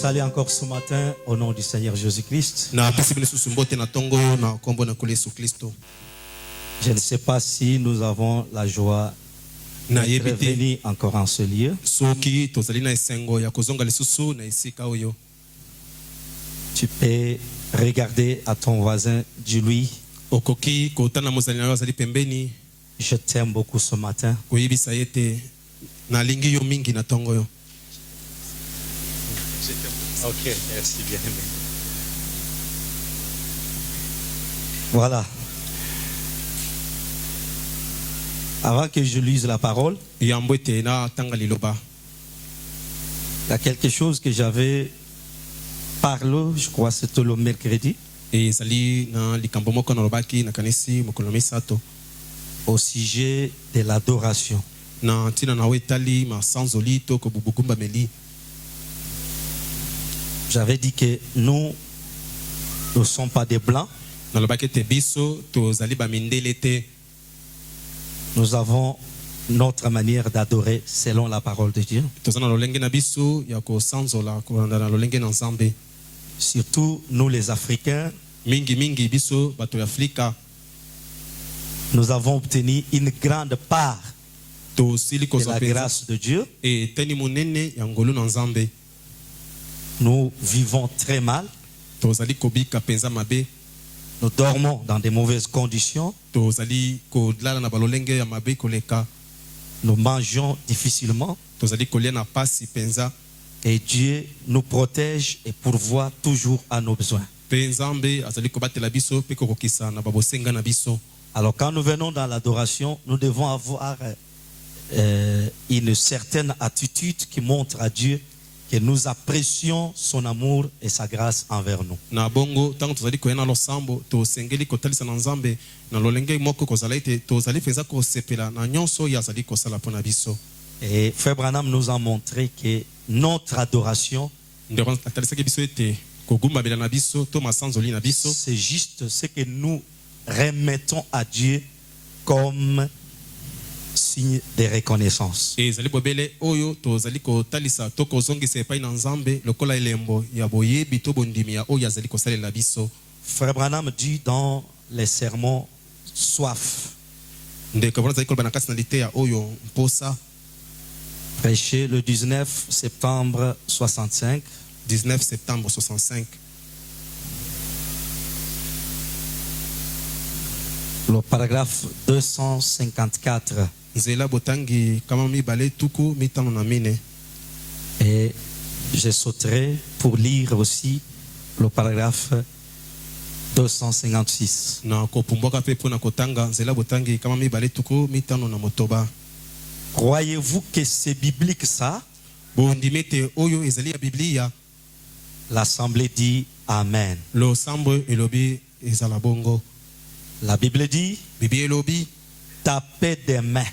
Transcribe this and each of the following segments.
salue encore ce matin au nom du Seigneur Jésus-Christ. Je ne sais pas si nous avons la joie d'être venus encore en ce lieu. Tu peux regarder à ton voisin, dis-lui, je t'aime beaucoup ce matin. Ok, merci bien aimé. Voilà. Avant que je lise la parole, il y a quelque chose que j'avais parlé, je crois que c'était le mercredi, au sujet de l'adoration. J'avais dit que nous ne sommes pas des blancs. Nous avons notre manière d'adorer selon la parole de Dieu. Surtout nous les Africains, nous avons obtenu une grande part de la grâce de Dieu. Nous vivons très mal. Nous dormons dans de mauvaises conditions. Nous mangeons difficilement. Et Dieu nous protège et pourvoit toujours à nos besoins. Alors quand nous venons dans l'adoration, nous devons avoir une certaine attitude qui montre à Dieu que nous apprécions son amour et sa grâce envers nous. Et Frère Branham nous a montré que notre adoration, c'est juste ce que nous remettons à Dieu comme signe de reconnaissance. Frère Branham dit dans les sermons soif, prêché le 19 septembre 65. 19 septembre 65. Le paragraphe 254. Et je sauterai pour lire aussi le paragraphe 256. Croyez-vous que c'est biblique ça? L'assemblée dit Amen. La Bible dit tapez des mains.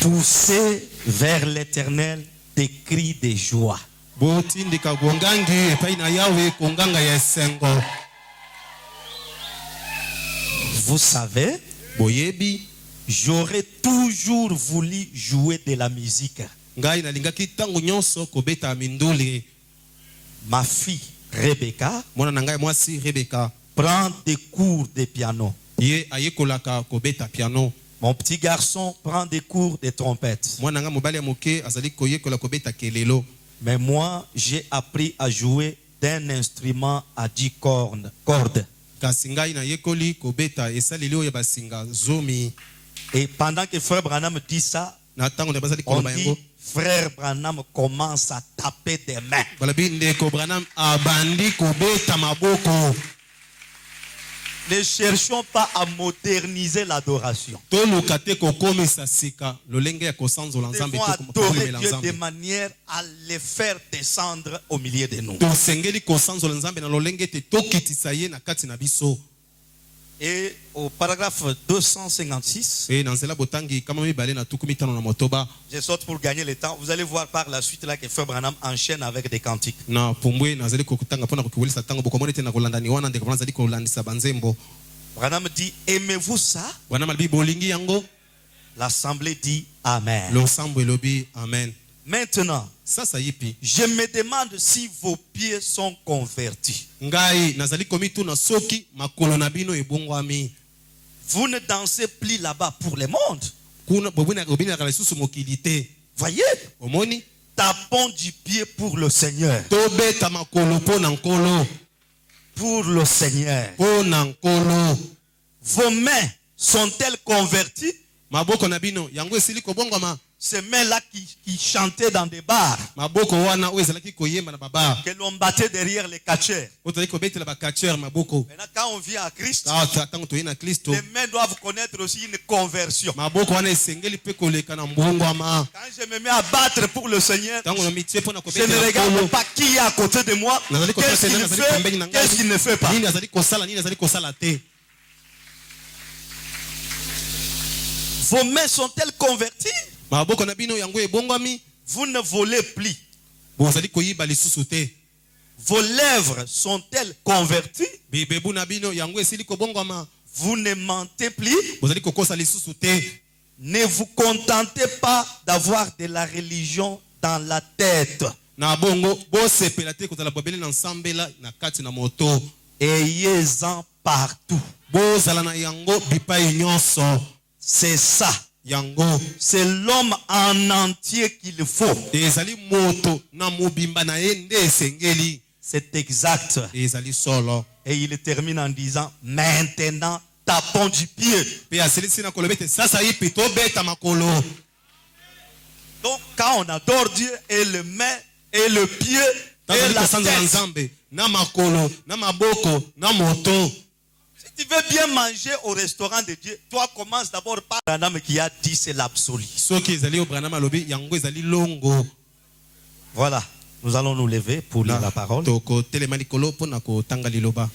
Poussez vers l'Éternel des cris de joie. Vous savez, j'aurais toujours voulu jouer de la musique. Ma fille Rebecca prend des cours de piano. Mon petit garçon prend des cours de trompette. Mais moi, j'ai appris à jouer d'un instrument à 10 cordes. Et pendant que Frère Branham dit ça, on dit Frère Branham commence à taper des mains. Ne cherchons pas à moderniser l'adoration. Nous devons adorer Dieu de manière à le faire descendre au milieu de nous. Et au paragraphe 256, je saute pour gagner le temps. Vous allez voir par la suite là que Frère Branham enchaîne avec des cantiques. Branham dit, aimez-vous ça? Branham alobi bolingi yango. L'assemblée dit Amen. Losambo elobi amen. Maintenant, Sasa yipi. je me demande si vos pieds sont convertis. Ngai nazali komitu na soki makolo na bino ebongwami. Vous ne dansez plus là-bas pour le monde. Kuna bobina kala lisusu mokili te. Voyez? Omoni? Tapons du pied pour le Seigneur. Tobeta makolo po na nkolo. Pour le Seigneur. Po na nkolo. Vos mains sont-elles converties? Maboko na bino yango esili kobongwama. Ces mains-là qui chantaient dans des bars, Maboko wana o ezalaki koyemba na baba. que l'on battait derrière les catcheurs. Otali kobetela ba catcheur maboko. Maintenant, quand on vient à Christ, Tango toyena Kristo. les mains doivent connaître aussi une conversion. Maboko wana esengeli pe koleka na mbongwama. Quand je me mets à battre pour le Seigneur, Tango na mitie po na je ne kobetela regarde nkolo. pas qui est à côté de moi, qu'est-ce qu'il fait, qu'est-ce qu'il ne fait pas. Nini azali kosala, nini azali kosala te. Vos mains sont-elles converties? Maboko na bino yango ebongwami. Vous ne volez plus. Bozali koyiba lisusu te. Vos lèvres sont-elles converties? Bibebu na bino yango esili kobongwama. Vous ne mentez plus. Bozali kokosa lisusu te. Ne vous contentez pas d'avoir de la religion dans la tête. Na bongo bosepela te kozala babele na nsambela na kati na moto. Ayez-en partout. Bozala na yango bipai nyonso. C'est ça. Yango. C'est l'homme en entier qu'il faut. Ezali moto na mobimba na ye nde esengeli. C'est exact. Ezali solo. Et il termine en disant, maintenant, tapons du pied. Pe aselisi na kolobete sasa yipi to beta makolo. Donc, quand on adore Dieu, et le main, et le pied, et la tête. Nzambe na makolo, na maboko, na moto. Si tu veux bien manger au restaurant de Dieu, toi commence d'abord par Branham qui a dit c'est l'absolu. Soki ezali o Branham alobi yango ezali longo. Voilà, nous allons nous lever pour lire la parole. Toko telema likolo po na kotanga liloba.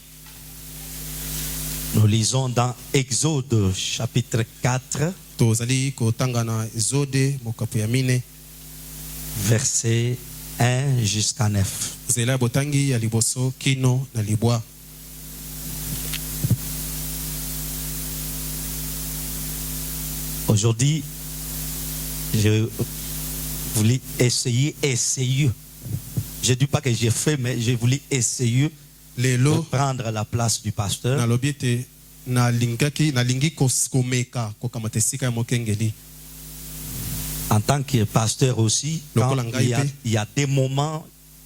Nous lisons dans Exode chapitre 4, Tozali kotanga na Exode mokapu ya mine. verset 1 jusqu'à 9. Zela botangi ya liboso kino na libwa. Aujourd'hui, je voulais essayer. Je ne dis pas que j'ai fait, mais je voulais essayer de Lelo prendre la place du pasteur. na lobiete na lingaki na lingi komeka kokamata sika ya mokengeli. En tant que pasteur aussi, quand il y a des moments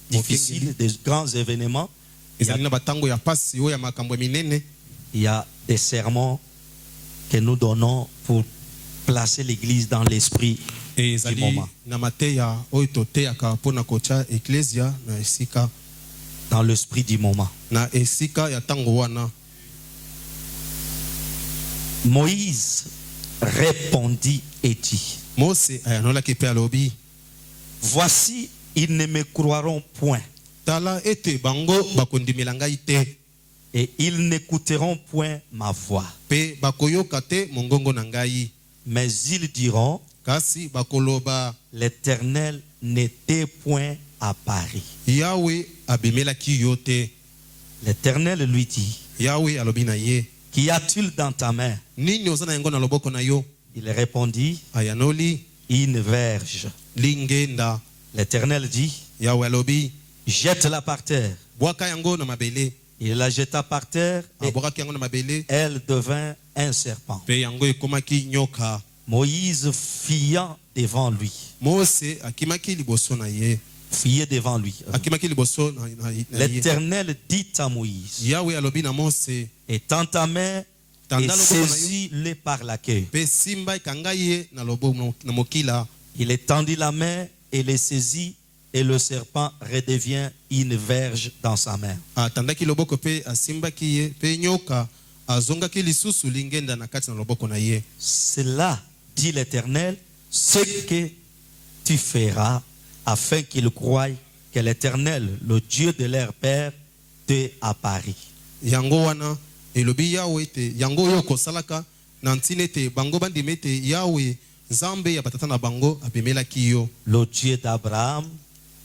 difficiles, des grands événements, Ezali na batango ya pasi o ya makambo minene. il y a des sermons que nous donnons pour placer l'église dans l'esprit du Ezali moment, na mateya oyo toteaka pona kocha ecclesia na esika dans l'esprit du moment. na esika ya tango wana. Moïse répondit et dit, Mose ayanolaki pe alobi voici, ils ne me croiront point tala ete bango bakondimela ngai te et ils n'écouteront point ma voix. pe bakoyoka te mongongo na ngai, Mais ils diront, kasi bakoloba l'Éternel n'était point à Paris. Yahweh abimelaki yo te. L'Éternel lui dit, Yahweh alobi na ye qu'y a-t-il dans ta main? nini oza na yango na loboko na yo? Il répondit, Ayanoli une verge. lingenda. L'Éternel dit, Yahweh alobi jette-la par terre. bwaka yango na mabele. Il la jeta par terre et Abwakaki yango na mabele elle devint un serpent. pe yango ekomaki nyoka. Moïse fuyant devant lui. Mose akimaki liboso na ye. Fuyait devant lui. Akimaki liboso na ye. L'Éternel dit à Moïse, Yahweh alobi na Mose étends ta main et tanda loboko na yo saisis-le par la queue. pe simba ekanga ye na loboko na mokila. Il étendit la main et le saisit, et le serpent redevient une verge dans sa main. Atandaki loboko pe asimbaki ye pe nyoka azongaki lisusu lingenda na kati na loboko na ye. Cela, dit l'Éternel, ce que tu feras afin qu'ils croient que l'Éternel, le Dieu de leur père, t'est apparu. Yango wana elobi Yahweh te yango oyo kosalaka na ntina ete bango bandima ete Yahweh nzambe ya batata na bango abimelaki yo. Le Dieu d'Abraham,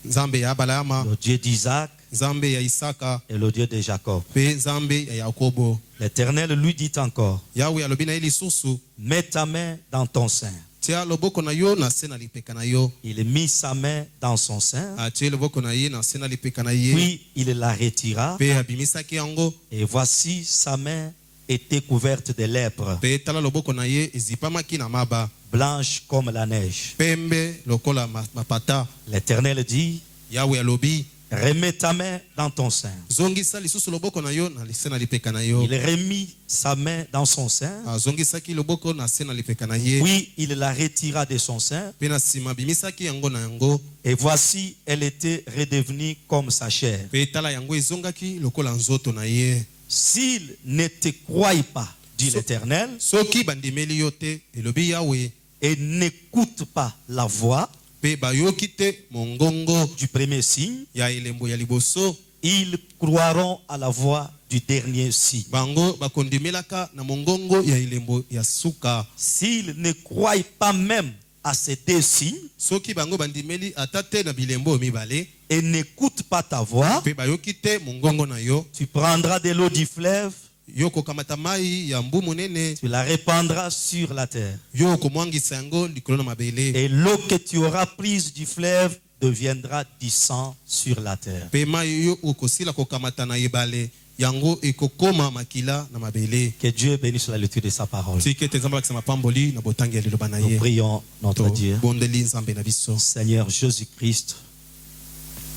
Nzambe ya Abrahama, le Dieu d'Isaac nzambe ya Isaka et le Dieu de Jacob. pe nzambe ya Yakobo. L'Éternel lui dit encore, Yawe alobi na ye lisusu, mets ta main dans ton sein. tia loboko na yo na se na lipeka na yo. Il mit sa main dans son sein, Atie loboko na ye na se na lipeka na ye. puis il la retira, Pe abimisaki yango. et voici sa main était couverte de lèpre, Pe tala loboko na ye ezipamaki na maba. blanche comme la neige. Pembe lokola mapata. L'Éternel dit, Yawe alobi, remets ta main dans ton sein. zongisa lisusu loboko na yo na se na lipeka na yo. Il remit sa main dans son sein, Zongisaki loboko na se na lipeka na ye. puis il la retira de son sein, Pe na sima bimisaki yango na yango. et voici, elle était redevenue comme sa chair. Pe tala yango ezongaki lokola nzoto na ye. S'il ne te croit pas, dit l'Éternel, Soki bandimeli yo te, elobi Yawe, et n'écoute pas la voix pe bayoki te mongongo du premier signe, ya elembo ya liboso, ils croiront à la voix du dernier signe. bango bakondimelaka na mongongo ya elembo ya suka. S'ils ne croient pas même à ces deux signes Soki bango bandimeli ata te na bilembo mibale, et n'écoutent pas ta voix, pe bayoki te mongongo na yo, tu prendras de l'eau du fleuve, yo kokamata mai ya mbu monene, tu la répandras sur la terre. yo komwangisa yango likolo na mabele. Et l'eau que tu auras prise du fleuve deviendra du sang sur la terre. Pe mai yo okosila kokamata na ebale, yango ekokoma makila na mabele. Que Dieu bénisse la lecture de sa parole. Tike te nzambe akisa mapamboli na botangi ya liloba na Nous ye. prions notre Dieu. Bondeli nzambe na biso. Seigneur Jésus-Christ,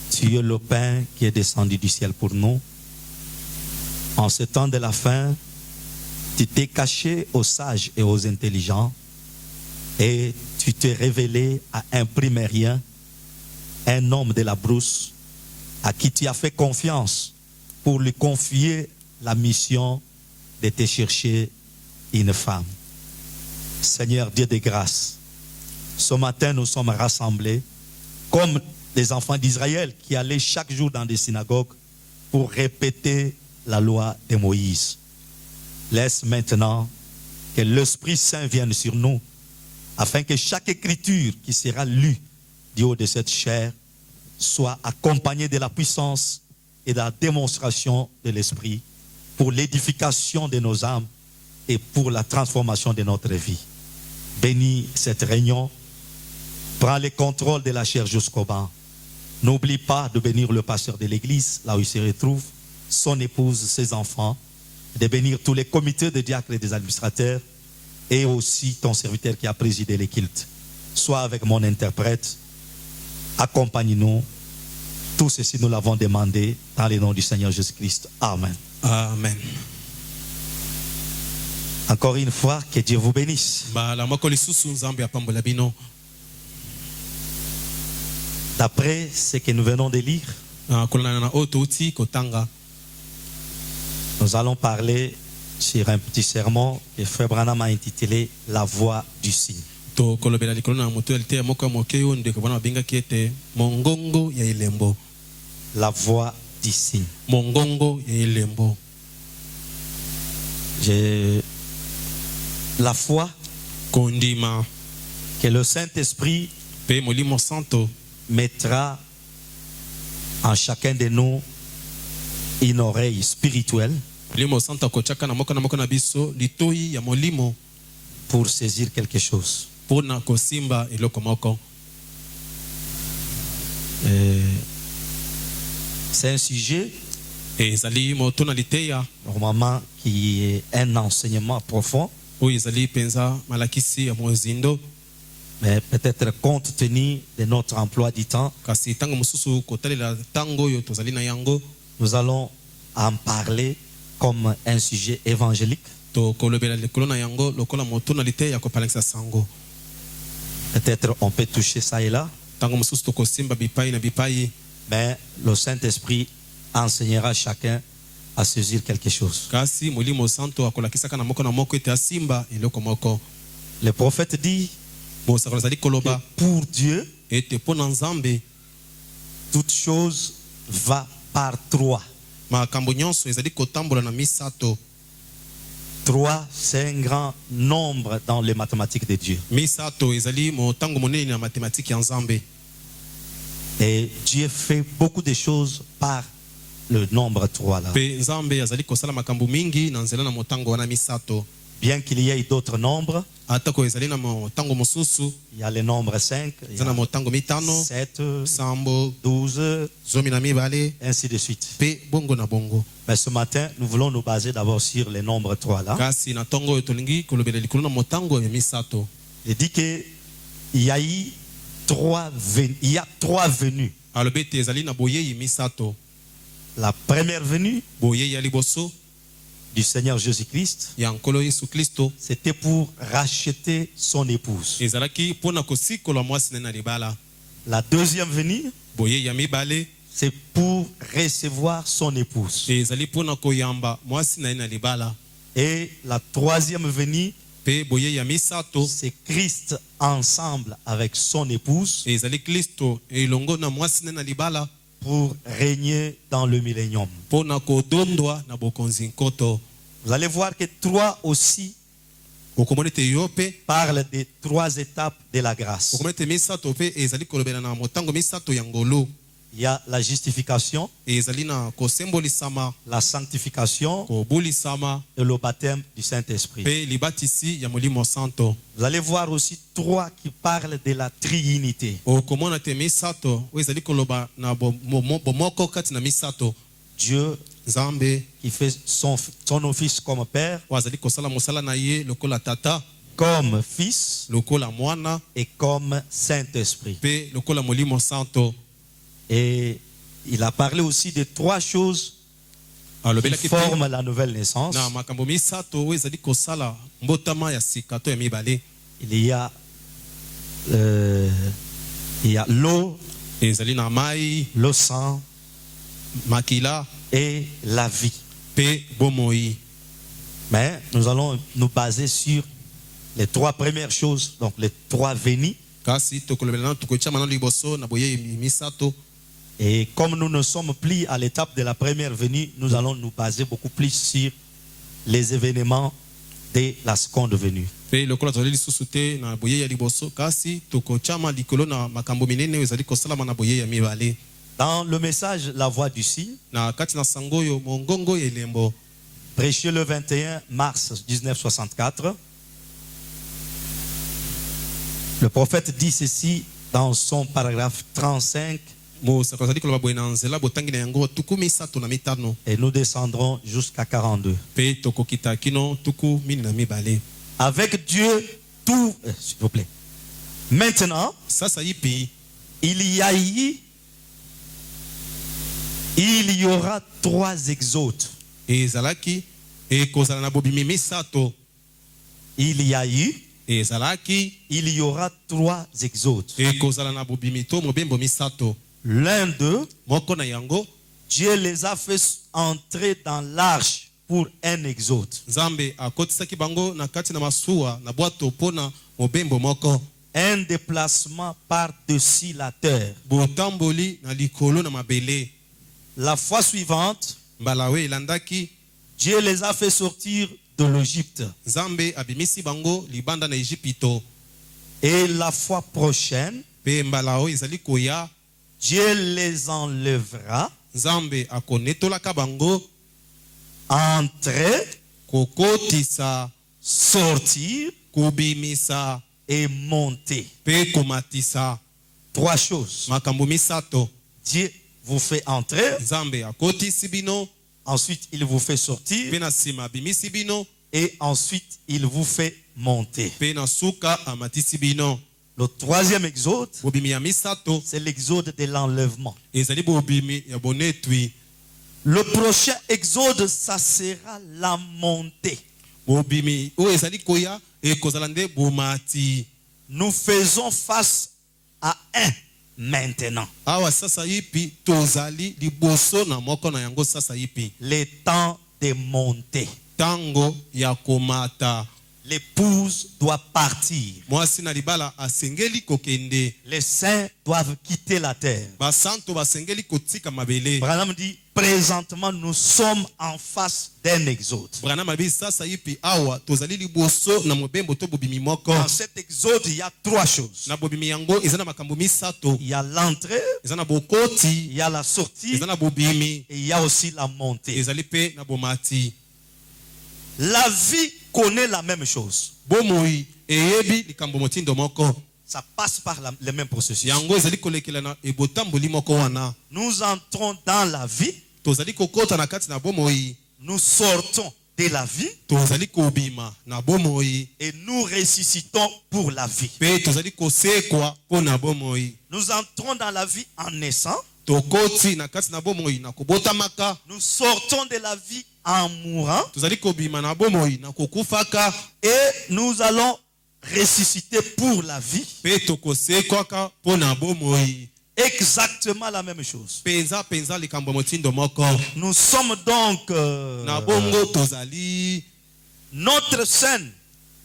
tu es le pain qui est descendu du ciel pour nous. En ce temps de la fin, tu t'es caché aux sages et aux intelligents et tu t'es révélé à un primérien, un homme de la brousse, à qui tu as fait confiance pour lui confier la mission de te chercher une femme. Seigneur Dieu de grâce, ce matin nous sommes rassemblés comme des enfants d'Israël qui allaient chaque jour dans des synagogues pour répéter la loi de Moïse. Laisse maintenant que l'Esprit Saint vienne sur nous afin que chaque écriture qui sera lue du haut de cette chair soit accompagnée de la puissance et de la démonstration de l'Esprit pour l'édification de nos âmes et pour la transformation de notre vie. Bénis cette réunion. Prends le contrôle de la chair jusqu'au banc. N'oublie pas de bénir le pasteur de l'église, là où il se retrouve, son épouse, ses enfants, de bénir tous les comités de diacres et des administrateurs, et aussi ton serviteur qui a présidé les cultes. Sois avec mon interprète, accompagne-nous. Tout ceci, nous l'avons demandé dans le nom du Seigneur Jésus-Christ. Amen. Amen. Encore une fois, que Dieu vous bénisse. Bala moko lisusu nzambe apambola bino. D'après ce que nous venons de lire, Kolana na oto uti kotanga. nous allons parler sur un petit sermon que Frère Branham a intitulé La voix du signe. To kolobela likolo na moto elte moko moke yo ndeko bana benga kiete mongongo ya elembo. La voix du signe. Mongongo ya elembo. La foi Kondima que le Saint-Esprit pe molimo santo mettra en chacun de nous une oreille spirituelle limo santo kochaka na moko na biso litoi ya molimo pour saisir quelque chose. pona kosimba eloko moko. C'est un sujet Ezali moto na liteya normalement qui est un enseignement profond, o ezali penza malakisi ya mozindo mais peut-être compte tenu de notre emploi du temps, kasi tango mususu kotalela tango yo tozali na yango nous allons en parler comme un sujet évangélique. to kolobela likolo na yango lokola moto na liteya kopalakisa sango. Peut-être on peut toucher ça et là, Tango mususu to kosimba bipai na bipai mais le Saint-Esprit enseignera chacun à saisir quelque chose. kasi molimo santo akolakisaka na moko ete asimba eloko moko. Le prophète dit Bosakolo zali que koloba pour Dieu, ete pona nzambe toute chose va par trois. makambo nyonso ezali kotambola na misato. Trois, c'est un grand nombre dans les mathématiques de Dieu. Misato ezali motango monene na mathématique ya nzambe. Et Dieu fait beaucoup de choses par le nombre 3 là. Pe nzambe azali kosala makambo mingi na nzela na motango wana misato. Bien qu'il y ait d'autres nombres, Atako ezali na motango mosusu, il y a le nombre 5, il y eza na a motango mitano, 7, sambo, 12, zomi na mibale, ainsi de suite. pe bongo na bongo. Mais ce matin, nous voulons nous baser d'abord sur le nombre 3 là. Kasi na tongo tolingi kolobela likolo na motango ya misato. Il dit qu'il y a eu il y a 3 venues. Alobete ezali na boyei misato. La première venue Boyei ya liboso du Seigneur Jésus-Christ, ya nkolo Yesu Kristo c'était pour racheter son épouse. ezalaki mpona kosikola mwasi na libala. La deuxième venue, Boyei ya mibale c'est pour recevoir son épouse. ezali mpona koyamba mwasi na libala. Et la troisième venue, Pe boyei ya misato c'est Christ ensemble avec son épouse ezali Kristo elongo na mwasi na libala pour régner dans le millénium. mpona kodondwa na bokonzi nkoto. Vous allez voir que 3 aussi Okomona te yo pe parle des 3 étapes de la grâce. okomona te misato pe ezali kolobela na motango misato ya ngolu. Il y a la justification, Ezali na kosembolisama, la sanctification kobulisama et le baptême du Saint-Esprit. pe libatisi ya molimo santo. Vous allez voir aussi 3 qui parlent de la triunité. Okomona te misato oyo ezali koloba na bomoko kati na misato. Dieu Nzambe qui fait son office comme Père, oyo azali kosala mosala na ye lokola tata, comme Fils lokola mwana et comme Saint-Esprit. pe lokola molimo santo. Et il a parlé aussi de 3 choses qui Alobelaki pe forment la nouvelle naissance. na makambo misato oyo ezali kosala mbotama ya sika to ya mibale. Il y a l'eau, Ezali na mai, le sang makila et la vie. pe bomoi. Mais nous allons nous baser sur les 3 premières choses, donc les 3 venues. Kasi tokolobela na tukotia mana liboso na boye misato. Et comme nous ne sommes plus à l'étape de la première venue, nous allons nous baser beaucoup plus sur les événements de la seconde venue. Pe lokola tozali lisusu te na boye ya liboso, kasi tokotiama likolo na makambo minene oyo ezali kosalama na boye ya mibale. Dans le message La Voix du Signe, Na kati na sango oyo mongongo ya elembo, prêché le 21 mars 1964, le prophète dit ceci dans son paragraphe 35, mosako azali koloba boye na nzela botangi na yango tuku misato na mitano. et nous descendrons jusqu'à 42. Pe tokokita kino tuku mini na mibale. Avec Dieu, tout, s'il vous plaît. Maintenant, Sasa yipi il y aura 3 exodes. ezalaki ekozala na bobimi misato. Il y a eu, Ezalaki il y aura 3 exodes. ekozala na bobimi to mobembo misato. L'un d'eux, Moko na yango Dieu les a fait entrer dans l'arche pour un exode. Nzambe akotisaki bango na kati na masuwa na bwato pona mobembo moko. Un déplacement par-dessus la terre. Botamboli na likolo na mabele. La fois suivante, Mbalawe elandaki Dieu les a fait sortir de l'Égypte. Nzambe abimisi bango libanda na Ejipito. Et la fois prochaine, Pe mbalao ezali koya, Dieu les enlèvera, Nzambe akonetolaka bango, entrer, kokotisa, sortir kubimisa, et monter. pe komatisa. 3 choses. Makambo misato. Dieu vous fait entrer, Nzambe akotisi bino, ensuite il vous fait sortir, pe na sima abimisi bino, et ensuite il vous fait monter. pe na suka amatisi bino. Le 3e exode, Bobimi ya misato c'est l'exode de l'enlèvement. ezali bobimi ya bonetwi. Le prochain exode, ça sera la montée. Bobimi oyo ezali koya ekozala nde bomati. Nous faisons face à un maintenant. Awa sasa yipi tozali liboso na moko na yango sasa yipi. Les temps de montée. Tango ya komata. l'épouse doit partir. mwasi na libala asengeli kokende, Les saints doivent quitter la terre. basanto basengeli kotika mabele. Branham dit, présentement, nous sommes en face d'un exode. Branham abi sasa yipi awa tozali liboso na mobembo to bobimi moko. Dans cet exode, il y a trois choses. Na bobimi yango eza na makambo misato. Il y a l'entrée, Eza na bokoti, il y a la sortie, eza na bobimi, et il y a aussi la montée. ezali pe na bomati. La vie connaît la même chose. Bomoi eyebi likambo motindo moko. Ça passe par le même processus. Yango ezali kolekela na ebotamboli moko wana. Nous entrons dans la vie, Tozali kokota na kati na bomoi, nous sortons de la vie tozali kobima na bomoi, et nous ressuscitons pour la vie. pe tozali kosekwa po na bomoi. Nous entrons dans la vie en naissant, Tokoti na kati na bomoi na kobotamaka. nous sortons de la vie en mourant Tozali kobima na bomoi na kokufaka, et nous allons ressusciter pour la vie. pe tokosekwaka po na bomoi. Exactement la même chose. Penza penza likambo motindo moko. Nous sommes donc Na bongo tozali notre scène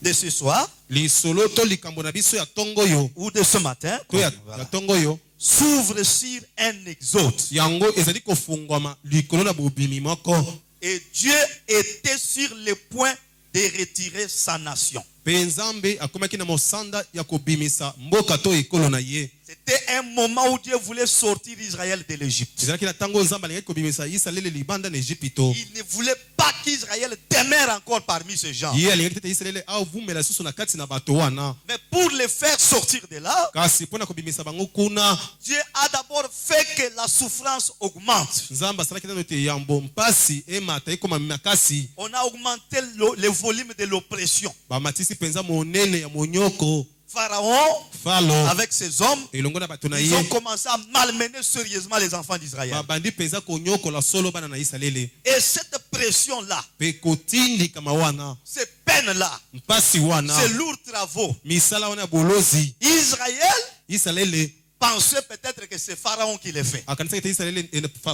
de ce soir lisolo to likambo na biso ya tongo yo, ou de ce matin to ya voilà, tongo yo. s'ouvre sur un exode. Yango ezali kofungwama likolo na bobimi moko. Et Dieu était sur le point de retirer sa nation. Pe Nzambe akomaki na mosanda ya kobimisa mboka to ekolo na ye. C'était un moment où Dieu voulait sortir Israël de l'Égypte. Ezalaki na tango Nzambe alingaki kobimisa Israele libanda na Ejipito. Il ne voulait pas qu'Israël demeure encore parmi ces gens. Ye alingaki tete Israele avumela susu na kati na bato wana. Mais pour les faire sortir de là, Kasi mpona kobimisa bango kuna, Dieu a d'abord fait que la souffrance augmente. Nzambe asalaki nano te yambo mpasi emata ekoma makasi. On a augmenté le volume de l'oppression. Bamatisi penza monene ya monyoko. Pharaon, Falo avec ses hommes, elongo na bato na ils ye, ont commencé à malmener sérieusement les enfants d'Israël. babandi penza konyokola solo bana na Israele. Et cette pression-là, Pe kotindikama wana, ces peines-là, mpasi wana, ces lourds travaux, misala wana bolozi. Israël Israele pensait peut-être que c'est Pharaon qui les fait. akanisaki te Israele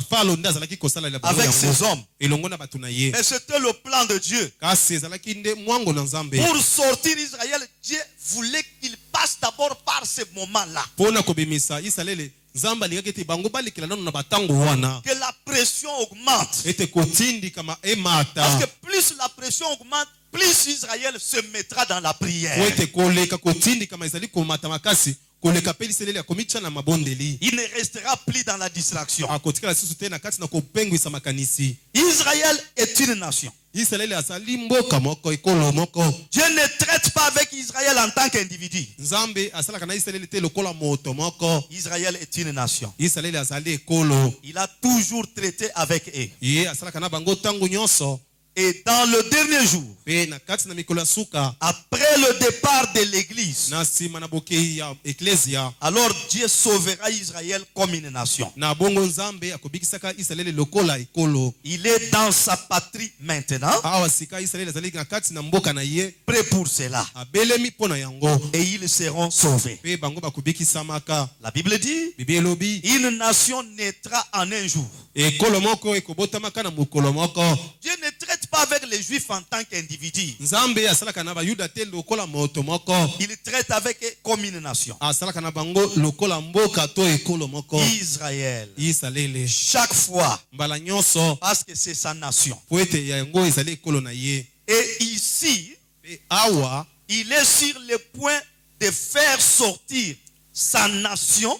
Falo nde azalaki kosala na bango Avec yango. ses hommes. Elongo na bato na ye. Mais c'était le plan de Dieu. Kasi ezalaki nde mwango na Nzambe. Pour sortir Israël, Dieu voulait qu'il passe d'abord par ce moment-là. Pona kobimisa Israele, Nzambe alingaki te bango balekela nano na batango wana. Que la pression augmente. Ete kotindikama emata. Parce que plus la pression augmente, plus Israël se mettra dans la prière. Ete koleka kotindikama ezali komata makasi. Koleka pe Israele akomitya na mabondeli. Il ne restera plus dans la distraction. Akotikala susu te na kati na kopengwisa makanisi. Israël est une nation. Israele azali mboka moko ekolo moko. Dieu ne traite pas avec Israël en tant qu'individu. Nzambe asalaka na Israele te lokola moto moko. Israël est une nation. Israele azali ekolo. Il a toujours traité avec eux. Ye asalaka na bango tango nyonso. Et dans le dernier jour, Pe na kati na mikolo ya suka, après le départ de l'église, na nsima na bokei ya eklesia, alors Dieu sauvera Israël comme une nation. na bongo Nzambe akobikisaka Israele lokola ekolo. Il est dans sa patrie maintenant, Awa sika Israele azali na kati na mboka na ye, prêt pour cela. abelemi pona yango. Et ils seront sauvés. Pe bango bakobikisamaka. La Bible dit, Bibi elobi, une nation naîtra en un jour. ekolo moko ekobotamaka na mokolo moko. Dieu ne traite pas avec les Juifs en tant qu'individu. Nzambe asalaka na bayuda te lokola moto moko. Il traite avec eux comme une nation. Asalaka na bango lokola mboka to ekolo moko. Israël. Israele Chaque fois, mbala nyonso parce que c'est sa nation. po ete yango ezali ekolo na ye. Et ici, Pe awa il est sur le point de faire sortir sa nation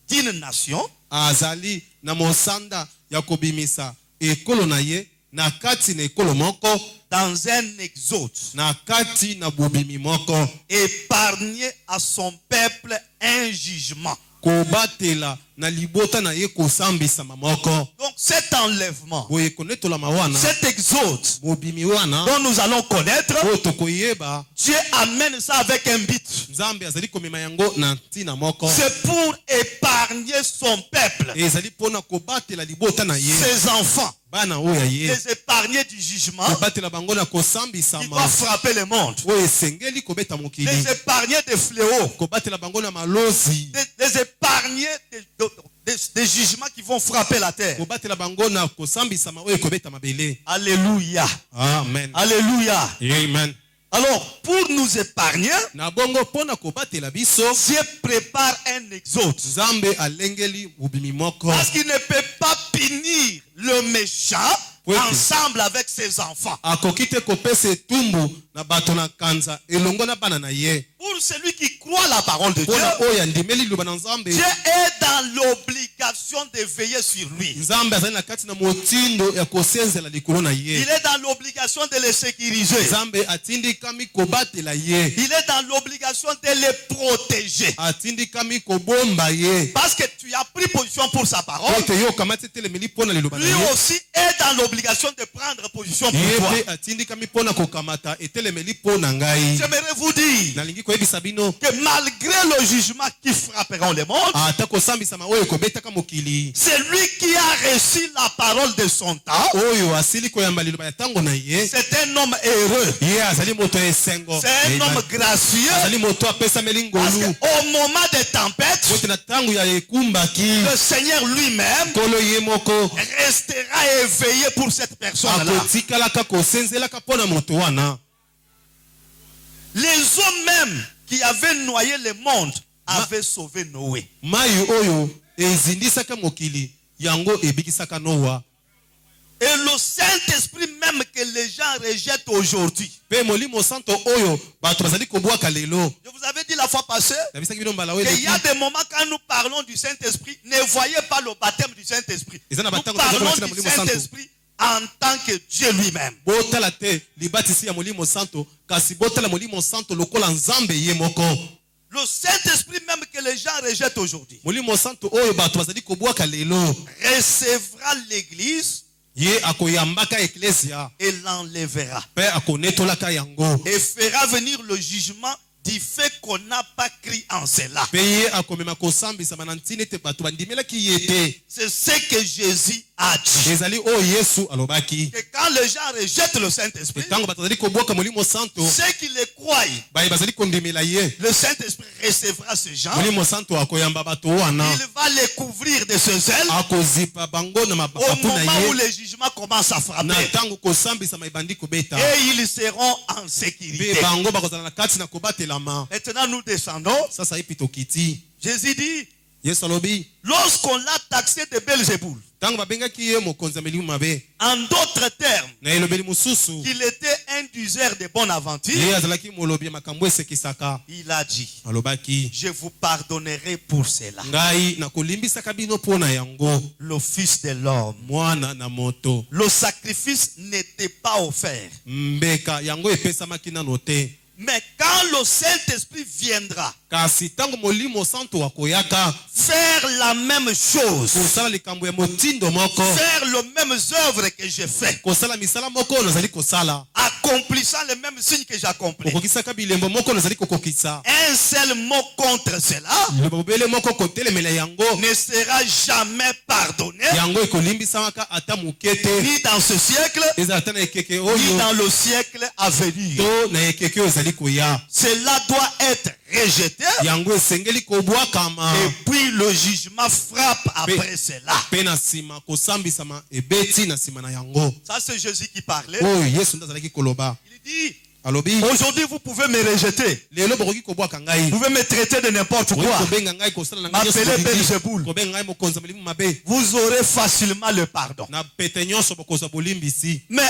d'une nation azali na mosanda ya kobimisa ekolo na ye na kati na ekolo moko, dans un exode, na kati na bobimi moko, épargner à son peuple un jugement. kobatela na libota na ye kosambisama moko. Donc cet enlèvement, Boye konetolama wana, cet exode bobimi wana, dont nous allons connaître, oyo tokoyeba, Dieu amène ça avec un but. Nzambe azali komema yango na ntina moko. C'est pour épargner son peuple, Ezali pona kobatela libota na ye, ses enfants, bana oyo ya ye, les épargner du jugement kobatela bango na qui doit kosambisama frapper le monde, oyo esengeli kobeta mokili, les épargner des fléaux, kobatela bango na malozi, les épargner des jugements qui vont frapper la terre. kobatela bango na kosambisama oyo ekobeta mabele. Alléluia. Amen. Alléluia. Amen. Alors, pour nous épargner, na bongo pona kobatela biso Dieu prépare un exode. Nzambe alengeli ubimi moko Parce qu'il ne peut pas punir le méchant Oui. ensemble avec ses enfants. akoki te kopesa etumbu na bato na kanza elongo na bana na ye Pour celui qui croit la parole de Dieu, mpona oyo andimeli liloba na Nzambe Dieu est dans l'obligation de veiller sur lui. Nzambe azali na kati na motindo ya kosenzela likolo na Il ye est dans l'obligation de le sécuriser. Nzambe atindikami kobatela ye Il est dans l'obligation de le protéger. atindikami kobomba ye Parce que tu as pris position pour sa parole. ete yo okamati etelemeli mpona liloba na Lui ye aussi est dans l'obligation de prendre position pour ye toi. mpe atindikami mpona kokamata etelemeli mpo na ngai J'aimerais vous dire nalingi koyebisa bino que malgré le jugement qui frapperont le monde, ata kosambisama oyo ekobetaka mokili celui qui a reçu la parole de son temps, oyo asili koyamba liloba ya ntango na ye c'est un homme heureux. ye azali moto ya esengo C'est un homme gracieux. azali moto apesameli Parce ngolu qu'au moment des tempêtes, bote na ntango ya ekumbaki le Seigneur lui-même nkolo ye moko restera éveillé pour cette personne-là. akotikalaka kosenzelaka mpo na moto wana Les hommes même qui avaient noyé le monde avaient sauvé Noé. mai oyo ezindisaka mokili yango ebikisaka noa Et le Saint-Esprit même que les gens rejettent aujourd'hui. mpe molimo santo oyo bato bazali kobwaka lelo Je vous avais dit la fois passée nabisaki bino mbala oyo qu'il y a eleki des moments quand nous parlons du Saint-Esprit, ne voyez pas le baptême du Saint-Esprit. Eza na Nous batango parlons tozala du molimo santo. Saint-Esprit en tant que Dieu lui-même. botala te libatisi ya molimo santo kasi botala molimo santo lokola nzambe ye moko Le Saint-Esprit même que les gens rejettent aujourd'hui molimo santo oyo bato bazali kobwaka lelo recevra l'Église ye akoyambaka eklesia et l'enlèvera. mpe akonetolaka yango Et fera venir le jugement du fait qu'on n'a pas cru en cela. mpe ye akomema kosambisama na ntina ete bato bandimelaki ye te C'est ce que Jésus a dit. ezali oyo yesu alobaki Que quand les gens rejettent le Saint-Esprit, ntango bato bazali kobwaka molimo santo ceux qui le croient, baye bazali kondimela ye le Saint-Esprit recevra ces gens. molimo santo akoyamba bato wana Il va les couvrir de ses ailes akozipa bango na au mapapu na moment où ye le jugement commence à na frapper. ntango kosambisama ebandi kobeta Et ils seront en mpe sécurité. bango bakozala na kati na kobatelama Maintenant, nous descendons. sasa ye pitokiti Jésus dit, yesu alobi lorsqu'on l'a taxé de Belzéboul, ntango babengaki ye mokonzi ya milimo mabe en d'autres termes, na elobeli mosusu qu'il était un diseur de bonne aventure, ye azalaki molobi ya makambo esekisaka il a dit, alobaki je vous pardonnerai pour cela. ngai nakolimbisaka bino mpo na yango Le Fils de l'homme. mwana na moto Le sacrifice n'était pas offert. mbeka yango epesamaki nano te Mais quand le Saint-Esprit viendra kasi ntango molimo santo akoyaka faire la même chose, kosala likambo ya motindo moko faire les mêmes œuvres que j'ai fait, kosala misala moko oyo nazali kosala accomplissant les mêmes signes que j'accomplis, okokisaka bilembo moko nazali kokokisa un seul mot contre cela liloba bobele moko kotelemela yango ne sera jamais pardonné, yango ekolimbisamaka ata moke te ni dans ce siècle, ezala ata na ekeke ni oyo dans le siècle à venir. to na ekeke oyo ezali koya Cela doit être rejeté yango esengeli kobwakama et puis le jugement frappe après cela. mpe na nsima kosambisama ebeti na nsima na yango Ça, c'est Jésus qui parlait. oyo yesu nde azalaki koloba Il dit, alobi aujourd'hui, vous pouvez me rejeter. lelo bokoki kobwaka ngai Vous pouvez me traiter de n'importe bokoki quoi. kobenga ngai kosala na ngai nyonso M'appeler bolili. Belzéboul. kobenga ngai mokonzi ya milimo mabe Vous aurez facilement le pardon. na pete nyonso bokozwa bolimbisi Mais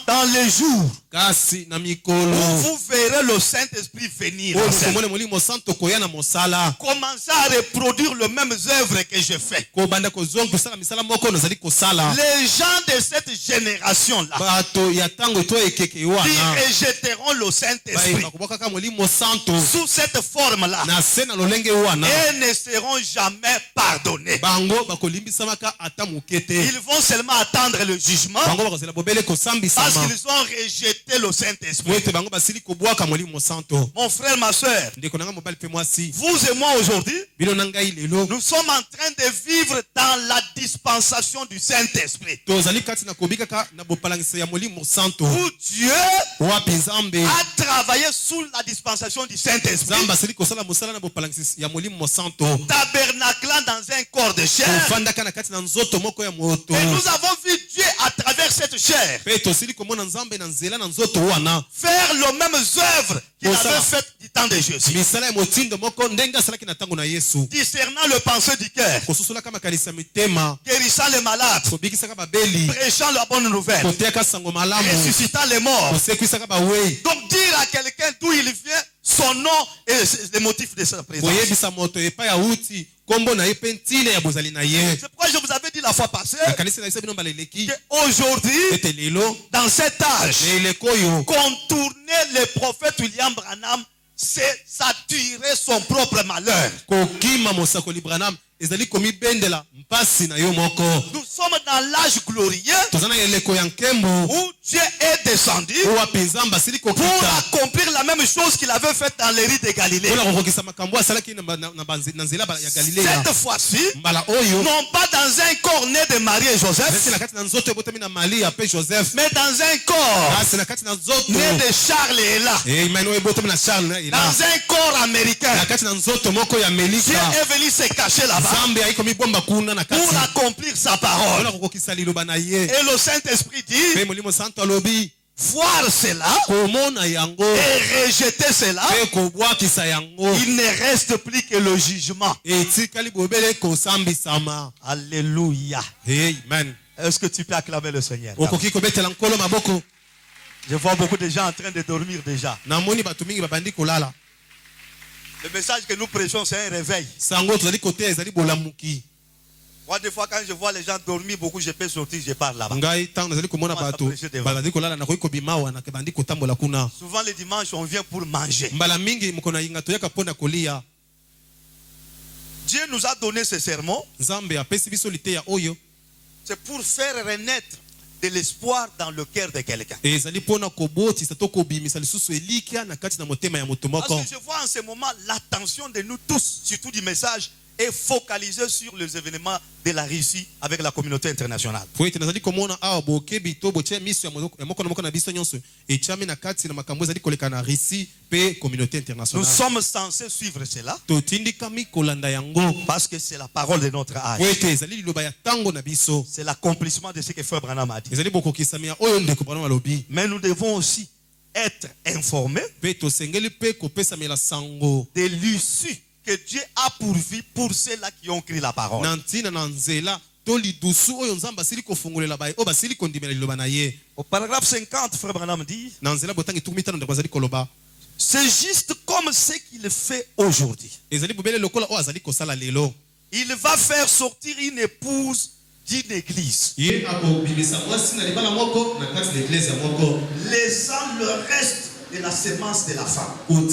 dans les jours kasi na où mikolo vous verrez le Saint-Esprit venir, oyo en scène, bokomona molimo santo koya na mosala commencez à reproduire les mêmes œuvres que je fais. kobanda kozonga kosala misala moko oyo nazali kosala Les gens de cette génération-là, bato ya ntango to ekeke qui wana rejetteront le Saint-Esprit bakobwakaka molimo santo sous cette forme-là, na se na lolenge wana et ne seront jamais pardonnés. bango bakolimbisamaka ata moke te Ils vont seulement attendre le jugement bango bakozela bobele parce kosambisama qu'ils ont rejeté le Saint-Esprit. po ete bango basili kobwaka molimo santo Mon frère, ma soeur, ndeko na ngai mobali mpe mwasi vous et moi aujourd'hui, bino na ngai lelo nous sommes en train de vivre dans la dispensation du Saint-Esprit. tozali kati na kobikaka na bopalangisa ya molimo santo Où Dieu wapi nzambe a travaillé sous la dispensation du Saint-Esprit, nzambe asili kosala mosala na bopalangisi ya molimo santo tabernaclant dans un corps de chair. kofandaka na kati na nzoto moko ya moto Et nous avons vu Dieu à travers cette cette chair. Pe tosili komona nzambe na nzela na nzoto wana. Faire les mêmes œuvres qu'il avait faites du temps de Jésus. Misala ya motindo moko ndenge asalaki na tango na Yesu. Discernant le pensée du cœur. Kosusola kama kanisa mitema. Guérissant les malades. Kobikisaka babeli. Prêchant la bonne nouvelle. Koteaka sango malamu. Ressuscitant les morts. Kosekwisaka bawei. Donc dire à quelqu'un d'où il vient, son nom et les motifs de sa présence. Koyebisa moto epa ya uti kombo na yepe ntine ya bozali na ye. C'est pourquoi je vous avais dit la fois passée qu'aujourd'hui, dans cet âge, contourner le prophète William Branham, c'est s'attirer son propre malheur. Nous sommes dans l'âge glorieux où Dieu est descendu pour accomplir la même chose qu'il avait faite dans les rites de Galilée. Cette fois-ci, non pas dans un corps né de Marie et Joseph, mais dans un corps né de Charles et Ella, dans un corps américain. Dieu est venu se cacher là-bas pour accomplir sa parole. Et le Saint-Esprit dit, voir cela et rejeter cela, il ne reste plus que le jugement. Alléluia. Amen. Est-ce que tu peux acclamer le Seigneur? Je vois beaucoup de gens en train de dormir déjà. Le message que nous prêchons, c'est un réveil. Moi, des fois, quand je vois les gens dormir beaucoup, je peux sortir, je pars là-bas. Souvent, les dimanches, on vient pour manger. Dieu nous a donné ce sermon. C'est pour faire renaître de l'espoir dans le cœur de quelqu'un. Parce que je vois en ce moment l'attention de nous tous, surtout du message, est focalisée sur les événements de la Russie avec la communauté internationale. Nous sommes censés suivre cela parce que c'est la parole de notre âge. C'est l'accomplissement de ce que Frère Branham a dit. Mais nous devons aussi être informés de l'issue que Dieu a pourvu pour ceux-là qui ont écrit la parole. Au paragraphe 50, Frère Branham dit, c'est juste comme ce qu'il fait aujourd'hui. Il va faire sortir une épouse d'une église, laissant le reste de la sémence de la femme. Il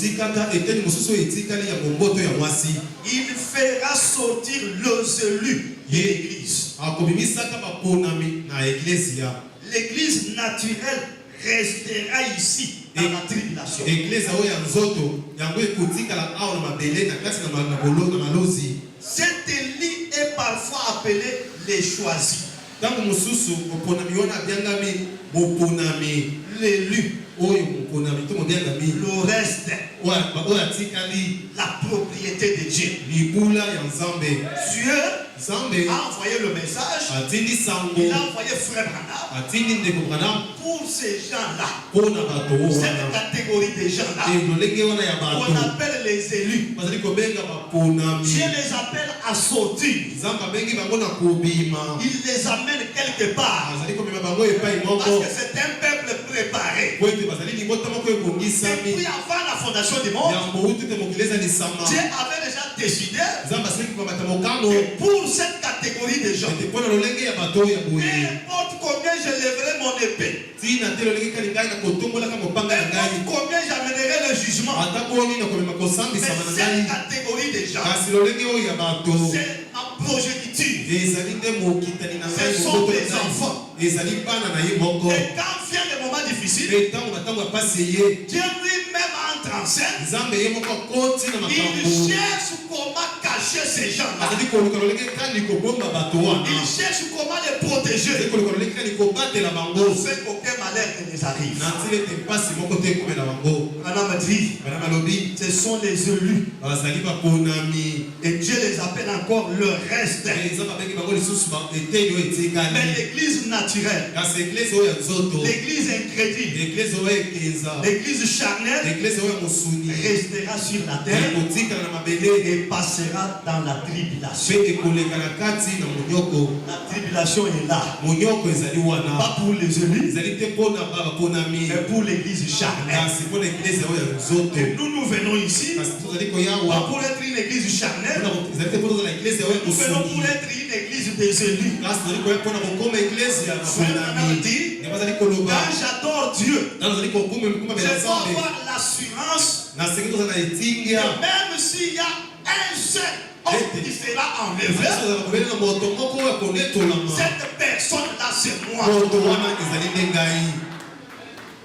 fera sortir les élus de l'église. L'église naturelle restera ici dans la tribulation. Cet élu est parfois appelé les choisis. L'élu, le reste, la propriété de Dieu. Dieu a envoyé le message, il a envoyé Frère Branham pour ces gens-là, cette catégorie de gens-là, qu'on appelle les élus. Dieu les appelle à sortir. Il les amène quelque part parce que c'est un peuple préparé. Depuis avant la fondation du monde, Dieu avait déjà décidé que pour cette catégorie de gens, n'importe combien je lèverai mon épée, n'importe combien j'amènerai le jugement, mais cette catégorie de gens, c'est ma progéniture, ce sont des enfants. Et quand vient le moment difficile, Dieu lui-même entre en scène. Il cherche comment cacher ces gens-là. Il cherche comment les protéger pour faire qu'aucun malheur malheur ne les arrive. na ntina ete mpasi moko te ekomela bango. Branham dit, Bana balobi ce sont les élus. bazali baponami Et Dieu les appelle encore le reste. eza babengi bango lisusu eteli oyo Mais etikali l'église naturelle, kasi eglise oyo ya nzoto l'église incrédule, eglise oyo ekenza l'église charnelle eglise oyo ya mosuni restera sur la terre ekotikala na mabele et passera dans la tribulation. mpe ekoleka na kati na monyoko. La tribulation est là. Monyoko ezali wana Pas pour les élus, ezali te mpona baponami mais pour l'église charnelle. kasi mpona eglise oyo ya nzoto. Et nous venons ici, kasi tozali pas koyawa pour être une église charnelle, ezali te mpo tozala eglise oyo ya nous venons pour mosuni être une église des élus. kasi tozali koya mpona kokoma eglise ya Frère Branham baponami dit, nde bazali koloba quand j'adore Dieu, ntango ozali kokumela je nzambe dois avoir l'assurance nasengi tozala na etingia que même s'il y a un seul homme qui sera enlevé, tozala kobele na moto moko oyo akonetolama cette personne-là, c'est moi. moto wana ezali nde ngai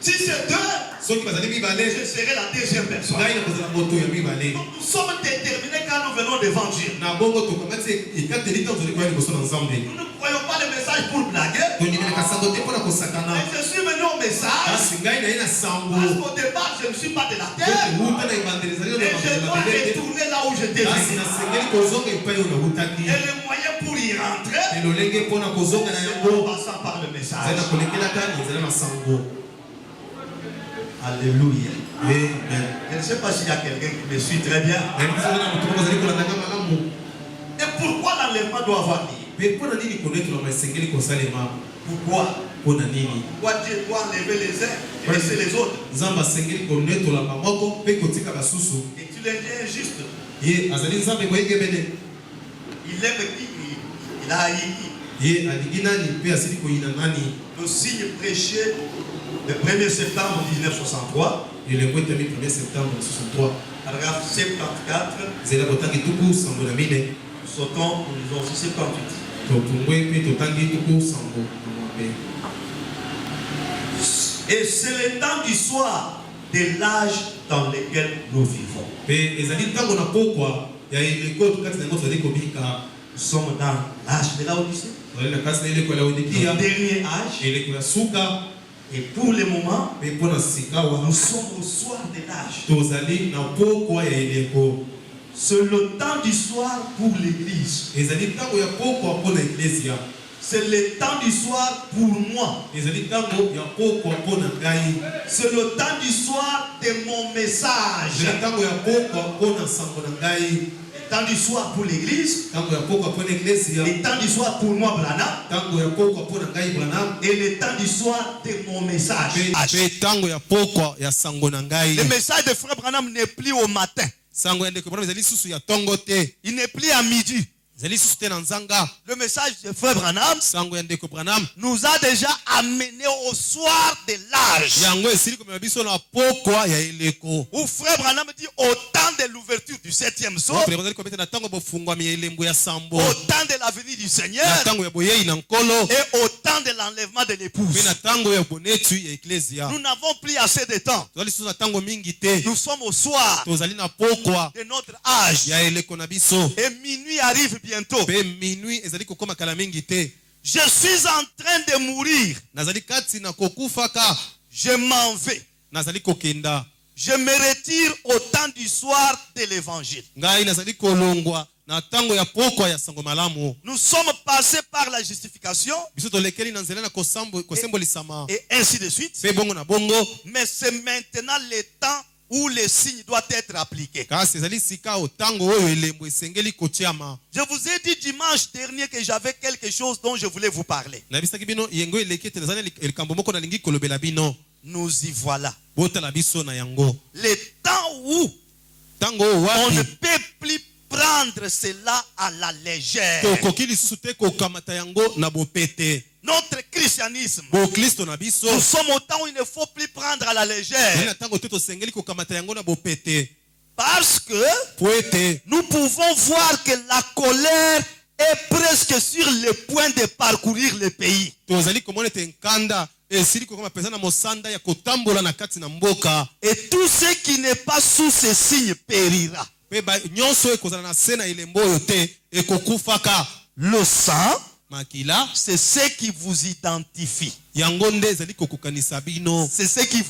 Si c'est deux, soki bazali mibale je serai la deuxième personne. ngai nakozala moto ya mibale Donc, nous sommes déterminés quand nous venons devant Dieu. na bongo tokangati ekateli ntango tozali koya liboso na nzambe Nous ne croyons pas le message pour blaguer. tonimelaka sango te mpona kosakana Mais je suis venu au message kasi ngai naye na sango parce qu'au départ, je ne suis pas de la terre. wuta na ebandeli ezali Et je dois retourner là où j'étais kasi venu. nasengeli kozonga epai oyo nawutaki Et le moyen pour y rentrer, elolenge mpona kozonga na c'est yango en passant par le ezali message. na kolekelaka ezali na sango. Alléluia. Amen. Je ne sais pas s'il y a quelqu'un qui me suit très bien. nayebi soki na motu moko azali kolandanga malamu Et pourquoi l'enlèvement doit avoir lieu? mpe mpona nini konetolama esengeli kosalema Pourquoi? mpona nini Pourquoi Dieu doit enlever les uns et laisser les autres? nzambe asengeli konetolama moko mpe kotika basusu Et tu l'as dit injuste. ye azali nzambe boyengebene Il aime qui? Il a haï qui? ye alingi nani mpe asili koyina nani. Le signe prêché le 1er septembre 1963, elengo etami 1er septembre 63 paragraphe 74, nzela botangi tuku sango na mine sautons, nous lisons aussi 78. topungwe mpe totangi tuku sango na mwambe. Et c'est le temps du soir de l'âge dans lequel nous vivons. mpe ezali ntango na pokwa ya eleko kati na yango tozali kobika Nous sommes dans l'âge de la Odyssée, tozali na kasi na eleko ya le laodikia dernier âge. eleko ya suka Et pour le moment, mpe mpona sikawa nous sommes au soir de l'âge. tozali na pokwa ya eleko. C'est le temps du soir pour l'Église. ezali ntango ya pokwa mpona eklesia C'est le temps du soir pour moi. ezali ntango ya pokwa mpona ngai C'est le temps du soir de mon message. ezali ntango ya pokwa mpona sango na ngai Le temps du soir pour l'Église. ntango ya pokwa mpona eklesia Le temps du soir pour moi, Branham. ntango ya pokwa mpona ngai Branham Et le temps du soir de mon message. mpe ntango ya pokwa ya sango na ngai. Le message de Frère Branham n'est plus au matin. sango ya ndeko Branham ezali susu ya ntongo te Il n'est plus à midi. ezali susu te na nzanga. Le message de Frère Branham sango ya ndeko Branham nous a déjà amenés au soir de l'âge. yango esili komema biso na pokwa ya eleko. Où Frère Branham dit au temps de l'ouverture du 7e saut, Oyo ezali kobeta na ntango bofungwami ya elembo ya sambo au temps de la venue du na Seigneur ntango ya boyei na nkolo et au temps de l'enlèvement de l'épouse. mpe na ntango ya bonetu ya eklesia. Nous n'avons plus assez de temps. tozali susu na ntango mingi te Nous sommes au soir tozali na pokwa de notre âge. ya eleko na biso Et minuit arrive bientôt. mpe minui ezali kokoma kala mingi te. Je suis en train de mourir. nazali kati na kokufaka Je m'en vais. nazali kokenda Je me retire au temps du soir de l'évangile. ngai nazali kolongwa na ntango ya pokwa ya sango malamu. Nous sommes passés par la justification biso tolekeli na nzela na kosembolisama et ainsi de suite. mpe bongo na bongo Mais c'est maintenant le temps où le signe doit être appliqué. kasi ezali sika o ntango oyo elembo esengeli kotiama. Je vous ai dit dimanche dernier que j'avais quelque chose dont je voulais vous parler. nayebisaki bino yengo eleki ete nazali na likambo moko nalingi kolobela bino. Nous y voilà. botala biso na yango Le temps où ntango oyo on ne wapi peut plus prendre cela à la légère. tokoki lisusu te kokamata yango na bopete. Notre christianisme, boklisto na biso nous sommes au temps où il ne faut plus prendre à la ezali légère. na ntango te tosengeli kokamata yango na bopete Parce que po ete nous pouvons voir que la colère est presque sur le point de parcourir le pays. tozali komona ete nkanda esili kokoma mpenza na mosanda ya kotambola na kati na mboka. Et tout ce qui n'est pas sous ce signe périra. mpe nyonso ekozala na se na elembo oyo te ekokufaka. Le sang, makila c'est ce qui vous identifie. yango nde ezali kokokanisa bino, C'est ce qui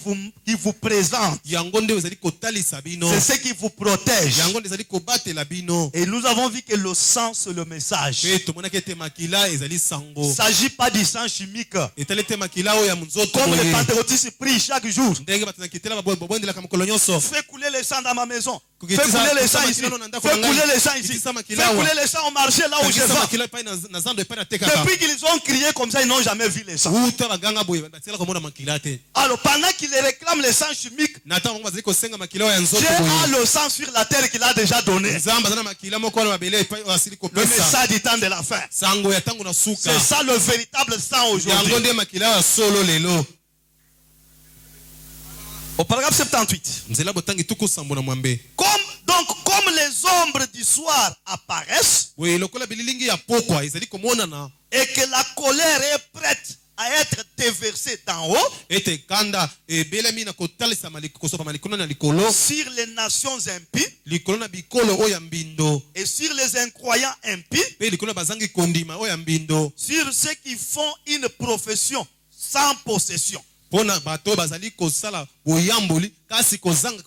vous présente. yango nde ezali kotalisa bino, C'est ce qui vous protège. yango nde ezali kobatela bino. Et nous avons vu que le sang, c'est le message. Pe tomonaki ete makila ezali Il sango, ne s'agit pas du sang chimique. etali ete makila oyo ya nzoto Comme les boye. pentecôtistes prient chaque jour. Ndenge bato nakitela babondelaka mokolo nyonso. Fais couler le sang dans ma maison. Fais Kukitisa- couler le sang kukitisa ici. makila na ndako Fais na couler ngai. le sang ici. Kukitisa Fais makila awa. couler le sang au marché là où je Kukitisa vais. makila epai na zando epai na tekaka. Depuis qu'ils ont crié comme ça, ils n'ont jamais vu le sang. Uta baganga boye batikala komona makila te. Alors pendant qu'ils réclament le sang chimique, Na ata bango bazali kosenga makila oyo ya nzoto Dieu a boye. le sang sur la terre qu'il a déjà donné. Nzambe aza na makila moko wana mabele epai oyo asili Le kopesa. message du temps de la fin. Sango ya tango na suka. C'est ça le véritable sang Yango aujourd'hui. nde makila ya solo lelo. Au paragraphe 78. Nzela botangi tuku sambo na mwambe. Comme les ombres du soir apparaissent Boye lokola bililingi ya pokwa ezali komonana. et que la colère est prête à être déversée d'en haut Ete kanda ebelemi na kotalisa kosopa malikono na likolo. sur les nations impies Likolo na bikolo oyo ya mbindo. et sur les incroyants impies, Pe likolo na bazangi kondima oyo ya mbindo. sur ceux qui font une profession sans possession. Pona bato bazali kosala boyamboli kasi kozanga